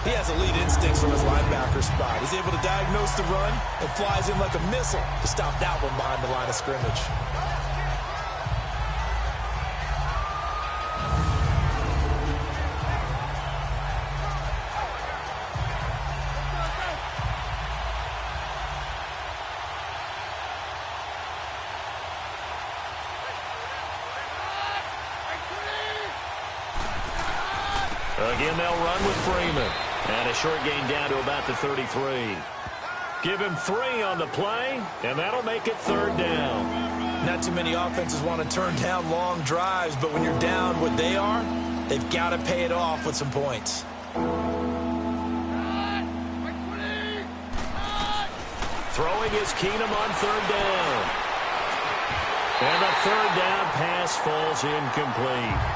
He has elite instincts from his linebacker spot. He's able to diagnose the run and flies in like a missile to stop that one behind the line of scrimmage. Again, they'll run with Freeman. And a short gain down to about the 33. Give him 3 on the play, and that'll make it 3rd down. Not too many offenses want to turn down long drives, but when you're down what they are, they've got to pay it off with some points. Throwing is Keenum on 3rd down. And the 3rd down pass falls incomplete.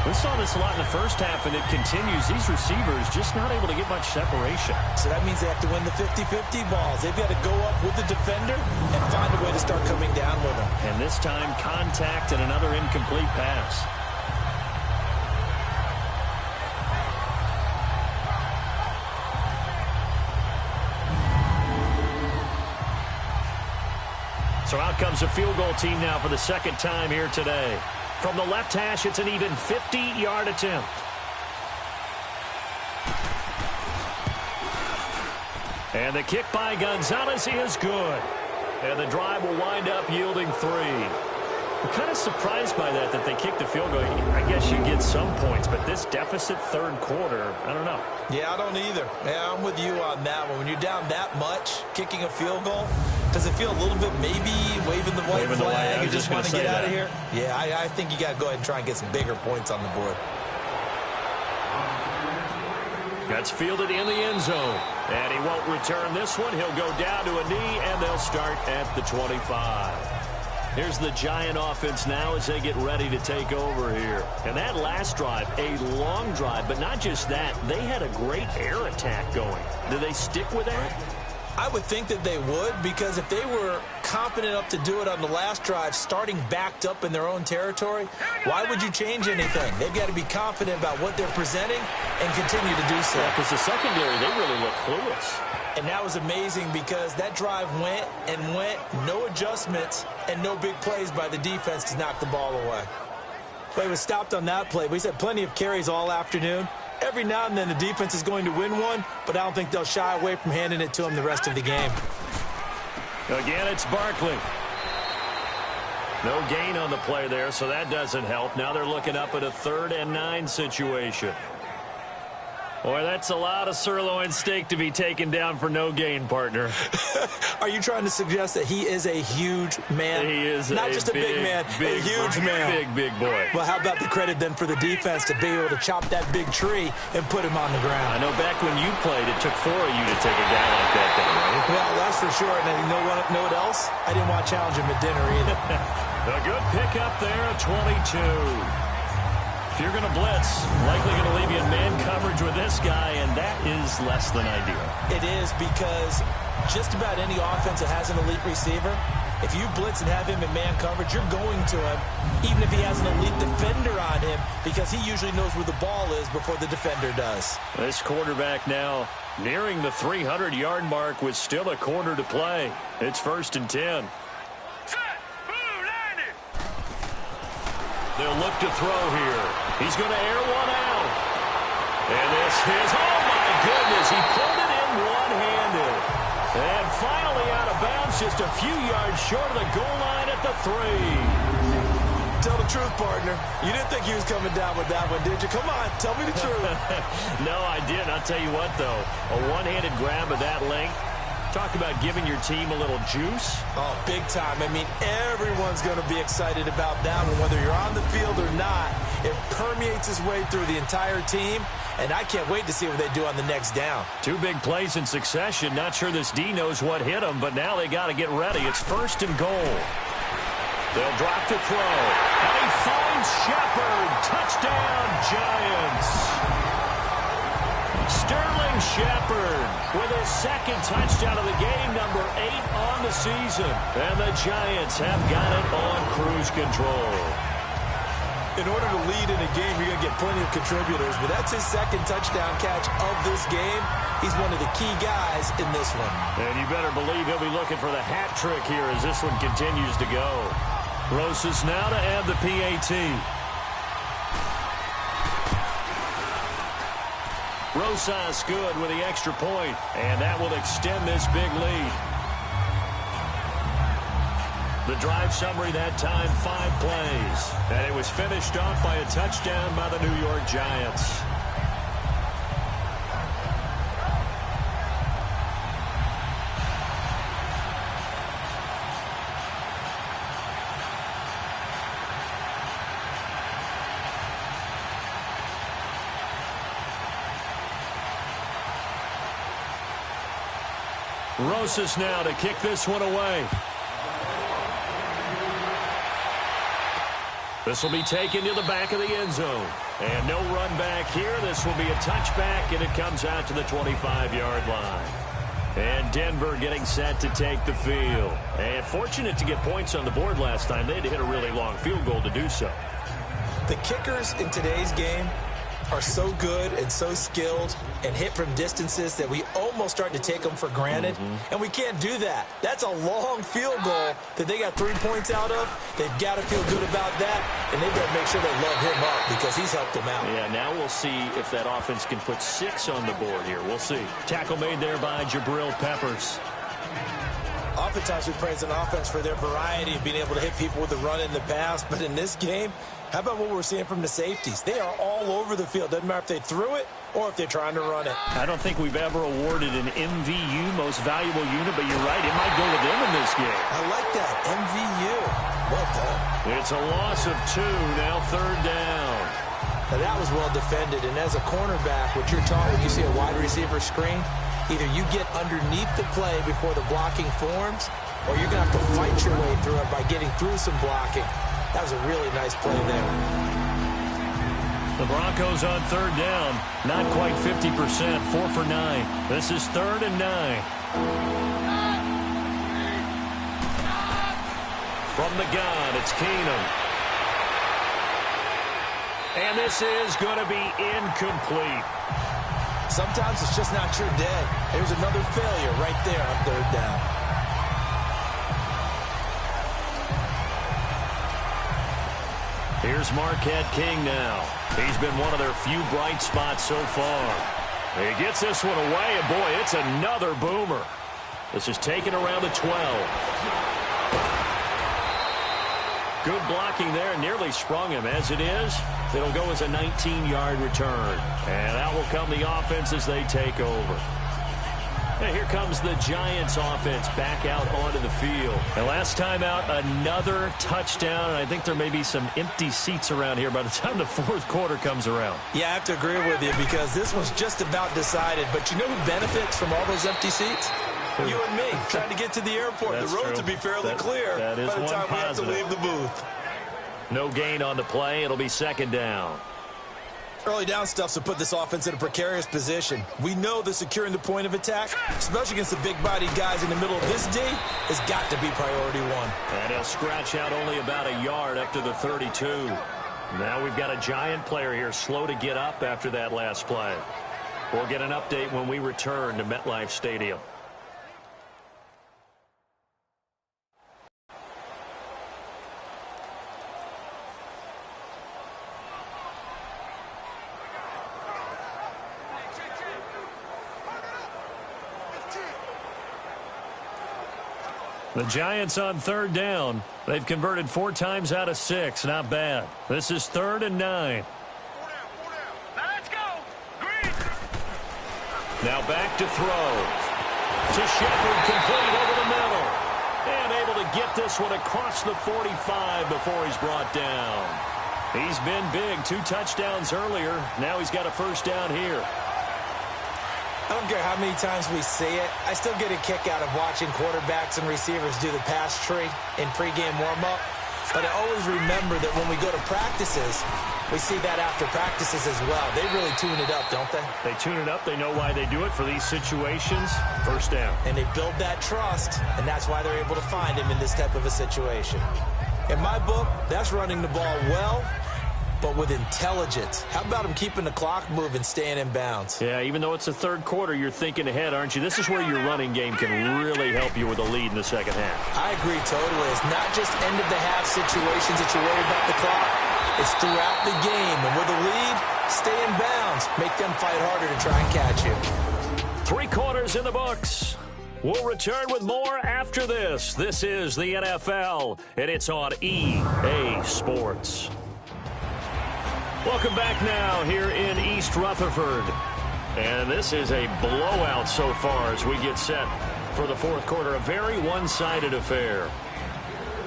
We saw this a lot in the first half, and it continues. These receivers just not able to get much separation. So that means they have to win the 50-50 balls. They've got to go up with the defender and find a way to start coming down with them. And this time, contact and another incomplete pass. So out comes a field goal team now for the 2nd time here today. From the left hash, it's an even 50-yard attempt. And the kick by Gonzalez is good. And the drive will wind up yielding 3. I'm kind of surprised by that they kicked the field goal. I guess you get some points, but this deficit 3rd quarter, I don't know. Yeah, I don't either. Yeah, I'm with you on that one. When you're down that much, kicking a field goal, does it feel a little bit maybe waving the white flag? You just want to get out of here? Yeah, I think you got to go ahead and try and get some bigger points on the board. That's fielded in the end zone. And he won't return this one. He'll go down to a knee, and they'll start at the 25. Here's the Giant offense now as they get ready to take over here. And that last drive, a long drive, but not just that. They had a great air attack going. Do they stick with that? I would think that they would, because if they were confident enough to do it on the last drive, starting backed up in their own territory, why would you change anything? They've got to be confident about what they're presenting and continue to do so. Yeah, because the secondary, they really look clueless. And that was amazing because that drive went and went, no adjustments, and no big plays by the defense to knock the ball away. But he was stopped on that play. But he's had plenty of carries all afternoon. Every now and then the defense is going to win one, but I don't think they'll shy away from handing it to him the rest of the game. Again, it's Barkley. No gain on the play there, so that doesn't help. Now they're looking up at a 3rd and 9 situation. Boy, that's a lot of sirloin steak to be taken down for no gain, partner. Are you trying to suggest that he is a huge man? He is not just a big man, a huge man. Big boy. Well, how about the credit then for the defense to be able to chop that big tree and put him on the ground? I know back when you played, it took 4 of you to take a guy like that down, right? Well, that's for sure. And you know what else? I didn't want to challenge him at dinner either. A good pickup there at 22. If you're going to blitz, likely going to leave you in man coverage with this guy, and that is less than ideal. It is, because just about any offense that has an elite receiver, if you blitz and have him in man coverage, you're going to him, even if he has an elite defender on him, because he usually knows where the ball is before the defender does. This quarterback now nearing the 300-yard mark with still a quarter to play. It's 1st and 10. They'll look to throw here. He's going to air one out. And this is, oh my goodness, he pulled it in one-handed. And finally out of bounds, just a few yards short of the goal line at the 3. Tell the truth, partner. You didn't think he was coming down with that one, did you? Come on, tell me the truth. No, I didn't. I'll tell you what, though. A one-handed grab of that length, Talk about giving your team a little juice. Oh, big time. I mean, everyone's going to be excited about that one, whether you're on the field or not. It permeates its way through the entire team, and I can't wait to see what they do on the next down. 2 big plays in succession. Not sure this D knows what hit them, but now they got to get ready. It's 1st and goal. They'll drop to throw. And he finds Shepard. Touchdown, Giants. Sterling Shepard with his 2nd touchdown of the game, number 8 on the season. And the Giants have got it on cruise control. In order to lead in a game, you're going to get plenty of contributors, but that's his 2nd touchdown catch of this game. He's one of the key guys in this one. And you better believe he'll be looking for the hat trick here as this one continues to go. Rosas now to add the PAT. Rosas good with the extra point, and that will extend this big lead. The drive summary that time, 5 plays. And it was finished off by a touchdown by the New York Giants. Rosas now to kick this one away. This will be taken to the back of the end zone. And no run back here. This will be a touchback, and it comes out to the 25-yard line. And Denver getting set to take the field. And fortunate to get points on the board last time. They had to hit a really long field goal to do so. The kickers in today's game are so good and so skilled and hit from distances that we almost start to take them for granted. And we can't do that. That's a long field goal that they got 3 points out of. They've got to feel good about that, and they better make sure they love him up because he's helped them out. Yeah, now we'll see if that offense can put 6 on the board here. We'll see. Tackle made there by Jabril Peppers. Oftentimes we praise an offense for their variety of being able to hit people with the run in the pass, but in this game, how about what we're seeing from the safeties? They are all over the field. Doesn't matter if they threw it or if they're trying to run it. I don't think we've ever awarded an MVU, most valuable unit, but you're right. It might go to them in this game. I like that. MVU. Well done. It's a loss of 2. Now 3rd down. Now that was well defended, and as a cornerback, what you're taught when you see a wide receiver screen, either you get underneath the play before the blocking forms, or you're going to have to fight your way through it by getting through some blocking. That was a really nice play there. The Broncos on 3rd down. Not quite 50%. 4 for 9. This is 3rd and 9. From the gun, it's Keenum. And this is going to be incomplete. Sometimes it's just not your day. There's another failure right there on 3rd down. Here's Marquette King now. He's been one of their few bright spots so far. He gets this one away, and boy, it's another boomer. This is taken around the 12. Good blocking there, nearly sprung him. As it is, it'll go as a 19-yard return. And out will come the offense as they take over. And here comes the Giants offense back out onto the field. And last time out, another touchdown. And I think there may be some empty seats around here by the time the 4th quarter comes around. Yeah, I have to agree with you because this one's just about decided. But you know who benefits from all those empty seats? You and me, trying to get to the airport. The roads will be fairly clear by the time we have to leave the booth. No gain on the play. It'll be 2nd down. Early down stuff's to put this offense in a precarious position. We know that securing the point of attack, especially against the big-bodied guys in the middle of this D, has got to be priority 1. And he'll scratch out only about a yard up to the 32. Now we've got a Giant player here slow to get up after that last play. We'll get an update when we return to MetLife Stadium. The Giants on 3rd down. They've converted 4 times out of 6. Not bad. This is 3rd and 9. Now let's go. Green. Now back to throw. To Shepard, complete over the middle. And able to get this one across the 45 before he's brought down. He's been big. 2 touchdowns earlier. Now he's got a first down here. I don't care how many times we see it. I still get a kick out of watching quarterbacks and receivers do the pass tree in pregame warm-up. But I always remember that when we go to practices, we see that after practices as well. They really tune it up, don't they? They tune it up. They know why they do it for these situations. First down. And they build that trust, and that's why they're able to find him in this type of a situation. In my book, that's running the ball well, but with intelligence. How about him keeping the clock moving, staying in bounds? Yeah, even though it's the third quarter, you're thinking ahead, aren't you? This is where your running game can really help you with a lead in the second half. I agree totally. It's not just end-of-the-half situations that you worry about the clock. It's throughout the game. And with a lead, stay in bounds. Make them fight harder to try and catch you. 3 quarters in the books. We'll return with more after this. This is the NFL, and it's on EA Sports. Welcome back now here in East Rutherford. And this is a blowout so far as we get set for the fourth quarter. A very one-sided affair.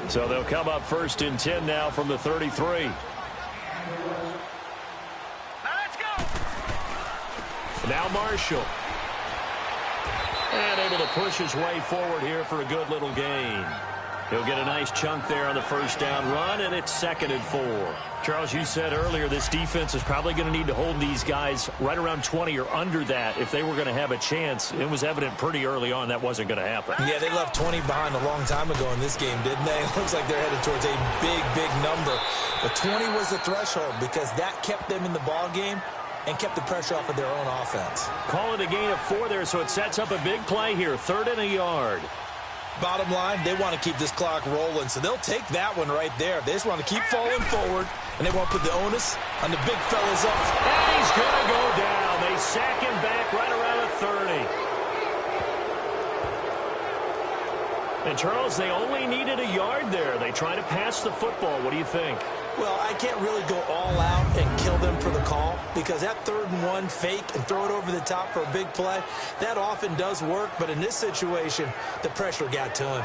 So they'll come up first and 10 now from the 33. Now let's go. Now Marshall. And able to push his way forward here for a good little gain. He'll get a nice chunk there on the first down run, and it's 2nd and 4. Charles, you said earlier this defense is probably going to need to hold these guys right around 20 or under that if they were going to have a chance. It was evident pretty early on that wasn't going to happen. Yeah, they left 20 behind a long time ago in this game, didn't they? It looks like they're headed towards a big, big number. But 20 was the threshold because that kept them in the ball game and kept the pressure off of their own offense. Call it a gain of 4 there, so it sets up a big play here. 3rd and a yard. Bottom line, they want to keep this clock rolling, so they'll take that one right there. They just want to keep falling forward, and they want to put the onus on the big fellas up. And he's going to go down. They sack him back right around the 30. And, Charles, they only needed a yard there. They try to pass the football. What do you think? Well, I can't really go all out and kill them for the call because that 3rd and 1 fake and throw it over the top for a big play, that often does work. But in this situation, the pressure got to him.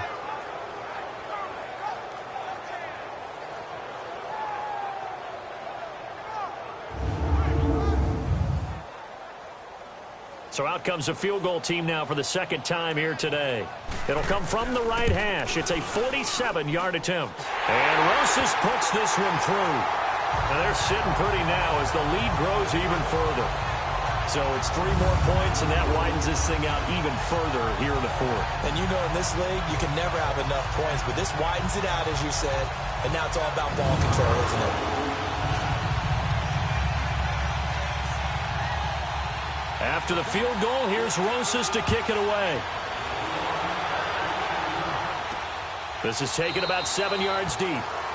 So out comes the field goal team now for the 2nd time here today. It'll come from the right hash. It's a 47-yard attempt. And Rosas puts this one through. Now they're sitting pretty now as the lead grows even further. So it's 3 more points, and that widens this thing out even further here in the 4th. And you know in this league, you can never have enough points, but this widens it out, as you said, and now it's all about ball control, isn't it? After the field goal, here's Rosas to kick it away. This is taken about 7 yards deep.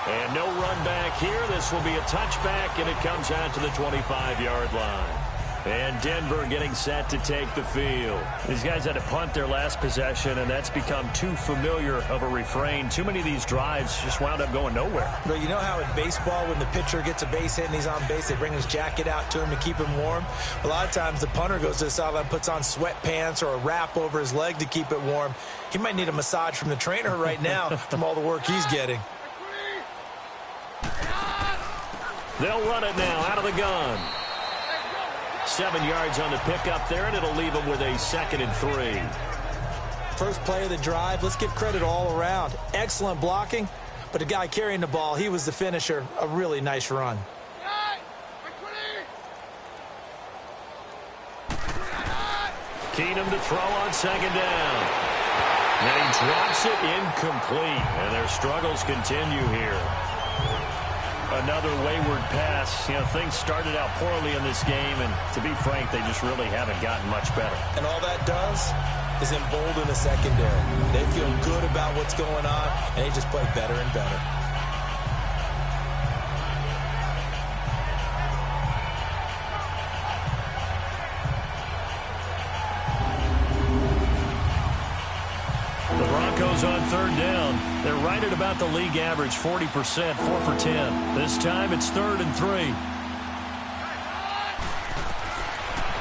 And no run back here. This will be a touchback, and it comes out to the 25-yard line. And Denver getting set to take the field. These guys had to punt their last possession, and that's become too familiar of a refrain. Too many of these drives just wound up going nowhere. But you know how in baseball, when the pitcher gets a base hit and he's on base, they bring his jacket out to him to keep him warm? A lot of times the punter goes to the sideline, puts on sweatpants or a wrap over his leg to keep it warm. He might need a massage from the trainer right now from all the work he's getting. They'll run it now out of the gun. 7 yards on the pickup there, and it'll leave them with a 2nd and 3. First play of the drive, let's give credit all around. Excellent blocking, but the guy carrying the ball, he was the finisher. A really nice run. Keenum to throw on 2nd down. And he drops it incomplete, and their struggles continue here. Another wayward pass. You know, things started out poorly in this game, and to be frank, they just really haven't gotten much better. And all that does is embolden the secondary. They feel good about what's going on, and they just play better and better. The Broncos on 3rd down. They're right at about the league average, 40%, 4 for 10. This time it's 3rd and 3.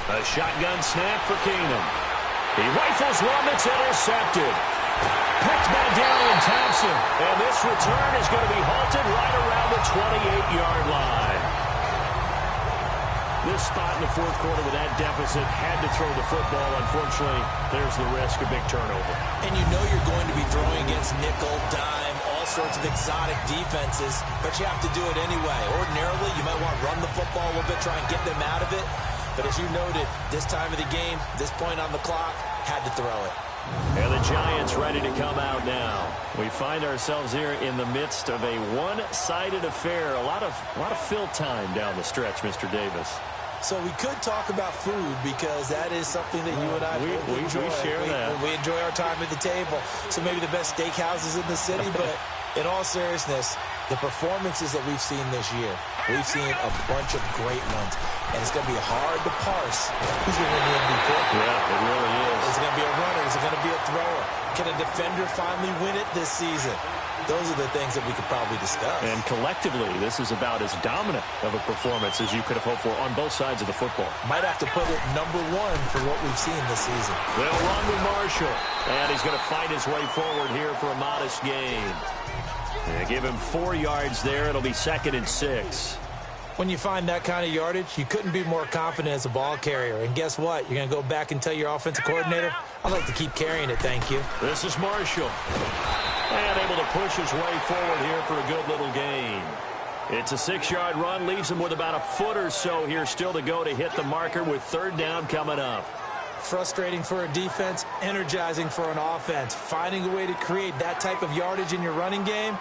A shotgun snap for Keenum. He rifles one that's intercepted. Picked by Darian Thompson. And this return is going to be halted right around the 28-yard line. This spot in the fourth quarter with that deficit had to throw the football. Unfortunately, there's the risk of big turnover. And you know you're going to be throwing against nickel, dime, all sorts of exotic defenses, but you have to do it anyway. Ordinarily, you might want to run the football a little bit, try and get them out of it. But as you noted, this time of the game, this point on the clock, had to throw it. And the Giants ready to come out now. We find ourselves here in the midst of a one-sided affair. A lot of fill time down the stretch, Mr. Davis. So we could talk about food because that is something that you and I enjoy. We share that. We enjoy our time at the table. So maybe the best steakhouses in the city, but in all seriousness, the performances that we've seen this year, we've seen a bunch of great ones, and it's going to be hard to parse who's going to win the MVP. Yeah, it really is. Is it going to be a runner? Is it going to be a thrower? Can a defender finally win it this season? Those are the things that we could probably discuss. And collectively, this is about as dominant of a performance as you could have hoped for on both sides of the football. Might have to put it number one for what we've seen this season. They'll run with Marshall. And he's going to fight his way forward here for a modest gain. Yeah, give him 4 yards there. It'll be 2nd and 6. When you find that kind of yardage, you couldn't be more confident as a ball carrier. And guess what? You're going to go back and tell your offensive coordinator, I'd like to keep carrying it, thank you. This is Marshall. And able to push his way forward here for a good little gain. It's a 6-yard run. Leaves him with about a foot or so here still to go to hit the marker with 3rd down coming up. Frustrating for a defense, energizing for an offense. Finding a way to create that type of yardage in your running game,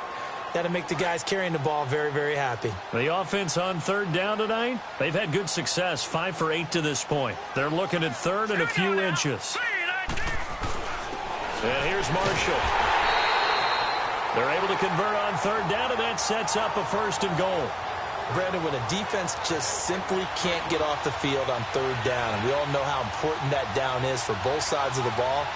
that'll make the guys carrying the ball very, very happy. The offense on 3rd down tonight, they've had good success, 5 for 8 to this point. They're looking at 3rd and a few inches. And here's Marshall. They're able to convert on 3rd down, and that sets up a 1st and goal. Brandon, when a defense just simply can't get off the field on 3rd down, and we all know how important that down is for both sides of the ball,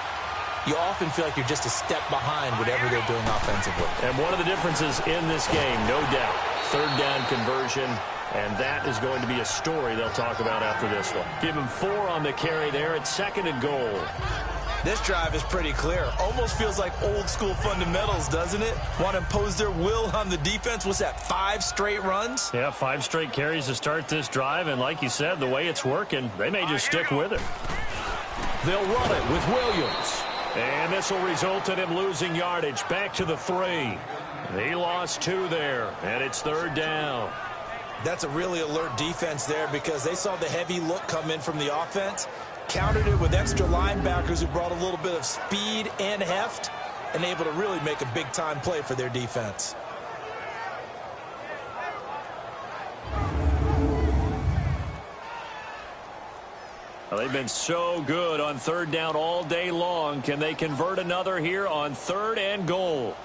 you often feel like you're just a step behind whatever they're doing offensively. And one of the differences in this game, no doubt, 3rd down conversion, and that is going to be a story they'll talk about after this one. Give him 4 on the carry there at 2nd and goal. This drive is pretty clear. Almost feels like old school fundamentals, doesn't it? Want to impose their will on the defense. Was that 5 straight runs? Yeah, 5 straight carries to start this drive, and like you said, the way it's working, they may just stick with it. They'll run it with Williams. And this will result in him losing yardage back to the 3. He lost 2 there, and it's 3rd down. That's a really alert defense there because they saw the heavy look come in from the offense, countered it with extra linebackers who brought a little bit of speed and heft, and able to really make a big-time play for their defense. Well, they've been so good on 3rd down all day long. Can they convert another here on 3rd and goal?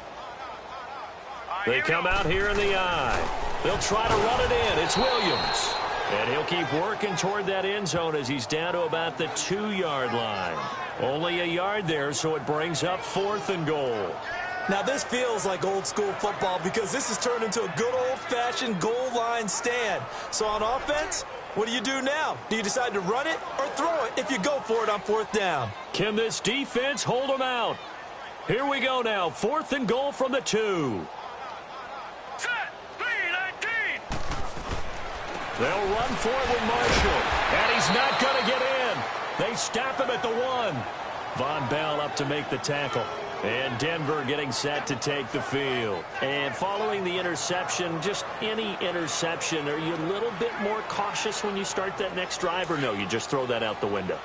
They come out here in the eye. They'll try to run it in. It's Williams. And he'll keep working toward that end zone as he's down to about the 2-yard line. Only a yard there, so it brings up 4th and goal. Now, this feels like old school football because this has turned into a good old-fashioned goal line stand. So on offense, what do you do now? Do you decide to run it or throw it if you go for it on 4th down? Can this defense hold them out? Here we go now. 4th and goal from the 2. They'll run for it with Marshall. And he's not going to get in. They stop him at the 1. Von Bell up to make the tackle. And Denver getting set to take the field. And following the interception, just any interception, are you a little bit more cautious when you start that next drive, or no, you just throw that out the window?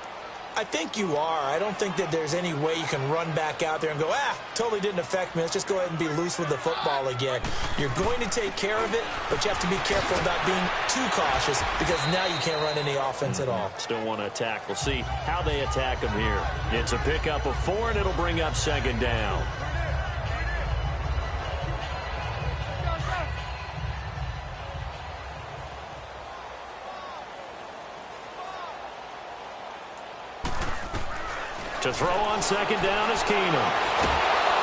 I think you are. I don't think that there's any way you can run back out there and go, totally didn't affect me. Let's just go ahead and be loose with the football again. You're going to take care of it, but you have to be careful about being too cautious because now you can't run any offense at all. Still want to attack. We'll see how they attack them here. It's a pickup of 4, and it'll bring up 2nd down. To throw on 2nd down is Keenum.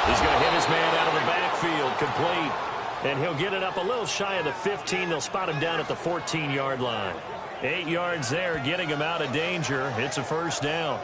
He's going to hit his man out of the backfield, complete. And he'll get it up a little shy of the 15. They'll spot him down at the 14-yard line. 8 yards there, getting him out of danger. It's a 1st down.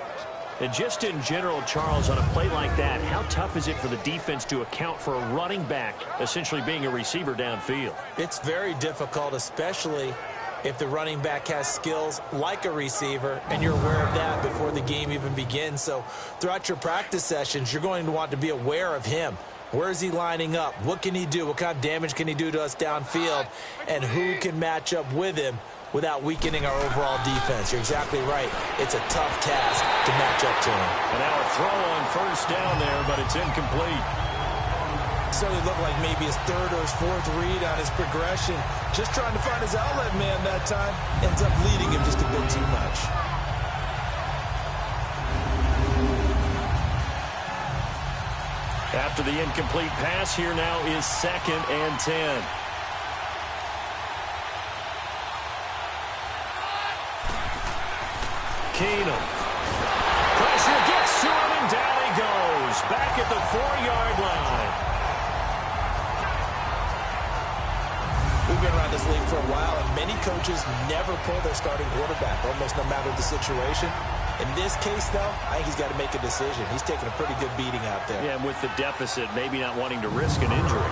And just in general, Charles, on a play like that, how tough is it for the defense to account for a running back essentially being a receiver downfield? It's very difficult, especially if the running back has skills like a receiver, and you're aware of that before the game even begins. So throughout your practice sessions, you're going to want to be aware of him. Where is he lining up? What can he do? What kind of damage can he do to us downfield? And who can match up with him without weakening our overall defense? You're exactly right. It's a tough task to match up to him. And now a throw on first down there, but it's incomplete. Certainly looked like maybe his third or his fourth read on his progression. Just trying to find his outlet man that time. Ends up leading him just a bit too much. After the incomplete pass, here now is 2nd and 10. Keenum. Pressure gets to him, and down he goes. Back at the 4-yard line. We've been around this league for a while, and many coaches never pull their starting quarterback, almost no matter the situation. In this case, though, I think he's got to make a decision. He's taking a pretty good beating out there. Yeah, and with the deficit, maybe not wanting to risk an injury.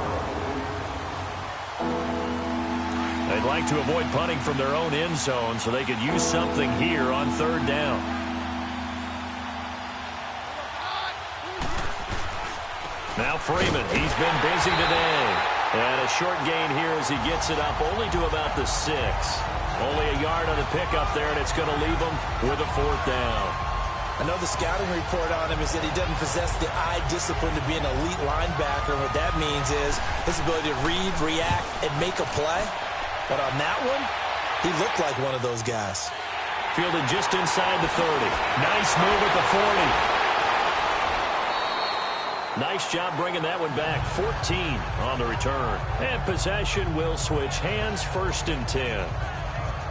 They'd like to avoid punting from their own end zone so they could use something here on 3rd down. Now Freeman, he's been busy today. And a short gain here as he gets it up only to about the 6. Only a yard on the pickup there, and it's going to leave him with a 4th down. I know the scouting report on him is that he doesn't possess the eye discipline to be an elite linebacker. What that means is his ability to read, react, and make a play. But on that one, he looked like one of those guys. Fielded just inside the 30. Nice move at the 40. Nice job bringing that one back. 14 on the return. And possession will switch hands, 1st and 10.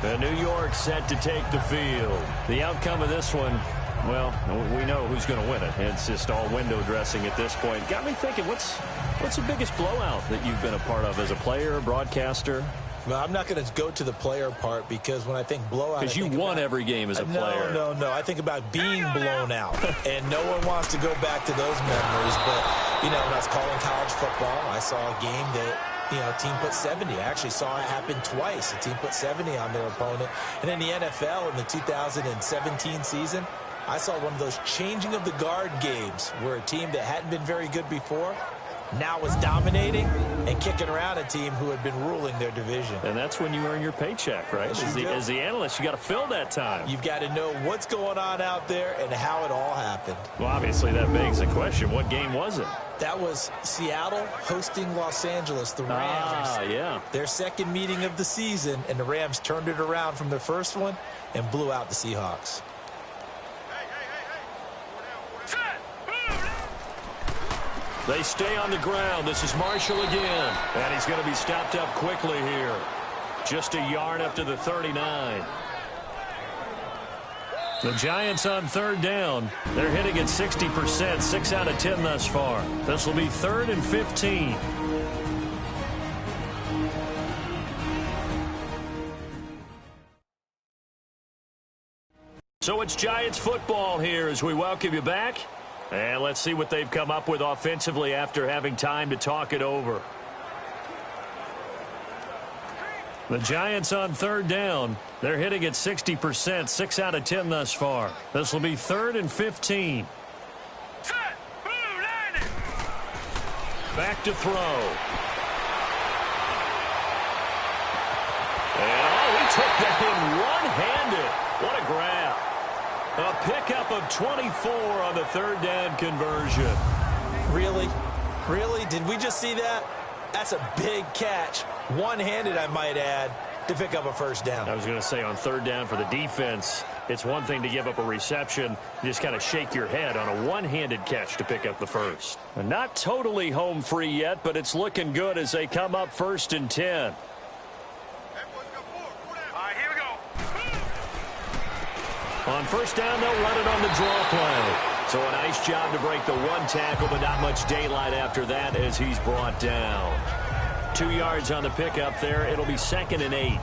The New York set to take the field. The outcome of this one, well, we know who's going to win it. It's just all window dressing at this point. Got me thinking, what's the biggest blowout that you've been a part of as a player, broadcaster? Well, I'm not going to go to the player part because when I think blowout... Because you won every game as a player. No. I think about being blown out. And no one wants to go back to those memories. But, you know, when I was calling college football, I saw a game that... a team put 70. I actually saw it happen twice. A team put 70 on their opponent. And in the NFL in the 2017 season, I saw one of those changing of the guard games where a team that hadn't been very good before now was dominating and kicking around a team who had been ruling their division. And that's when you earn your paycheck, right? As the analyst, you got to fill that time. You've got to know what's going on out there and how it all happened. Well, obviously that begs the question, what game was it? That was Seattle hosting Los Angeles, the Rams. Yeah. Their second meeting of the season, and the Rams turned it around from their first one and blew out the Seahawks. They stay on the ground. This is Marshall again. And he's going to be stopped up quickly here. Just a yard up to the 39. The Giants on 3rd down. They're hitting at 60%, 6 out of 10 thus far. This will be 3rd and 15. So it's Giants football here as we welcome you back. And let's see what they've come up with offensively after having time to talk it over. The Giants on 3rd down. They're hitting at 60%, 6 out of 10 thus far. This will be 3rd and 15. Back to throw. And he took that in one-handed. What a grab. A pickup of 24 on the 3rd down conversion. Really? Really? Did we just see that? That's a big catch. One-handed, I might add, to pick up a 1st down. I was going to say on 3rd down for the defense, it's one thing to give up a reception. You just kind of shake your head on a one-handed catch to pick up the 1st. And not totally home free yet, but it's looking good as they come up 1st and 10. On 1st down, they'll run it on the draw play. So a nice job to break the one tackle, but not much daylight after that as he's brought down. 2 yards on the pickup there. It'll be 2nd and 8.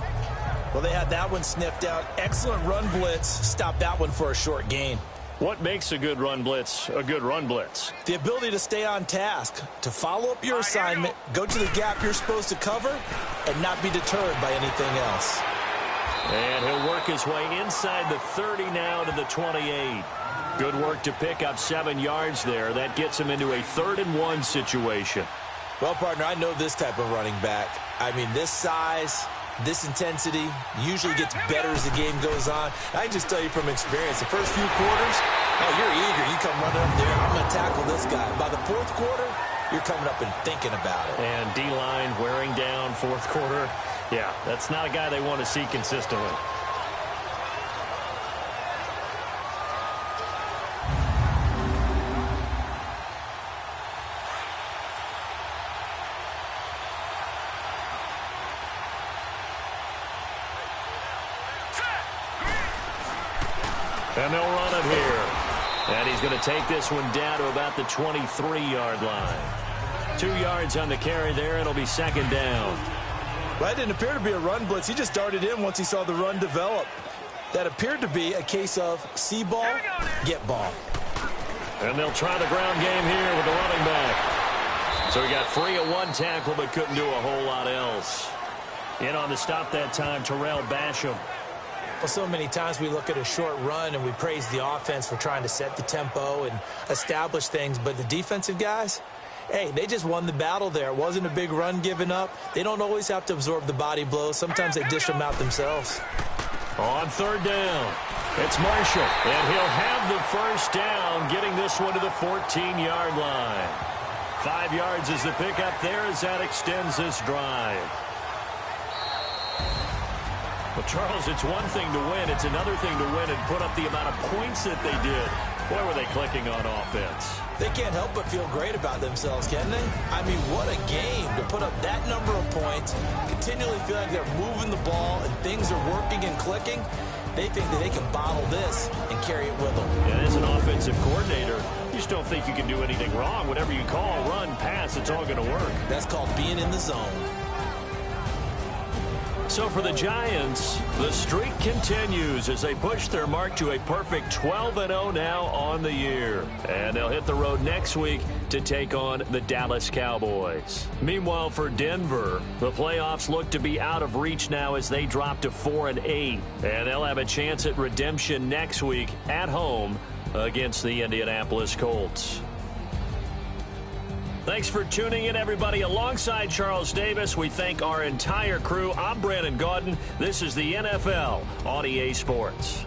Well, they had that one sniffed out. Excellent run blitz. Stopped that one for a short gain. What makes a good run blitz a good run blitz? The ability to stay on task, to follow up your assignment, go to the gap you're supposed to cover, and not be deterred by anything else. And he'll work his way inside the 30 now to the 28. Good work to pick up 7 yards there. That gets him into a 3rd-and-1 situation. Well, partner, I know this type of running back. I mean, this size, this intensity usually gets better as the game goes on. I can just tell you from experience, the first few quarters, oh, you're eager. You come running up there, I'm going to tackle this guy. By the 4th quarter, you're coming up and thinking about it. And D-line wearing down 4th quarter. Yeah, that's not a guy they want to see consistently. And they'll run it here. And he's going to take this one down to about the 23-yard line. 2 yards on the carry there. It'll be 2nd down. Well, that didn't appear to be a run blitz. He just darted in once he saw the run develop. That appeared to be a case of see ball, get ball. And they'll try the ground game here with the running back. So he got free of 1 tackle but couldn't do a whole lot else. In on the stop that time, Terrell Basham. Well, so many times we look at a short run and we praise the offense for trying to set the tempo and establish things, but the defensive guys, hey, they just won the battle there. It wasn't a big run given up. They don't always have to absorb the body blows. Sometimes they dish them out themselves. On 3rd down, it's Marshall, and he'll have the 1st down, getting this one to the 14-yard line. 5 yards is the pickup there as that extends this drive. Well, Charles, it's one thing to win. It's another thing to win and put up the amount of points that they did. Boy, were they clicking on offense. They can't help but feel great about themselves, can they? I mean, what a game to put up that number of points, continually feel like they're moving the ball and things are working and clicking. They think that they can bottle this and carry it with them. And as an offensive coordinator, you just don't think you can do anything wrong. Whatever you call, run, pass, it's all going to work. That's called being in the zone. So for the Giants, the streak continues as they push their mark to a perfect 12-0 now on the year. And they'll hit the road next week to take on the Dallas Cowboys. Meanwhile, for Denver, the playoffs look to be out of reach now as they drop to 4-8. And they'll have a chance at redemption next week at home against the Indianapolis Colts. Thanks for tuning in, everybody. Alongside Charles Davis, we thank our entire crew. I'm Brandon Gaudin. This is the NFL on EA Sports.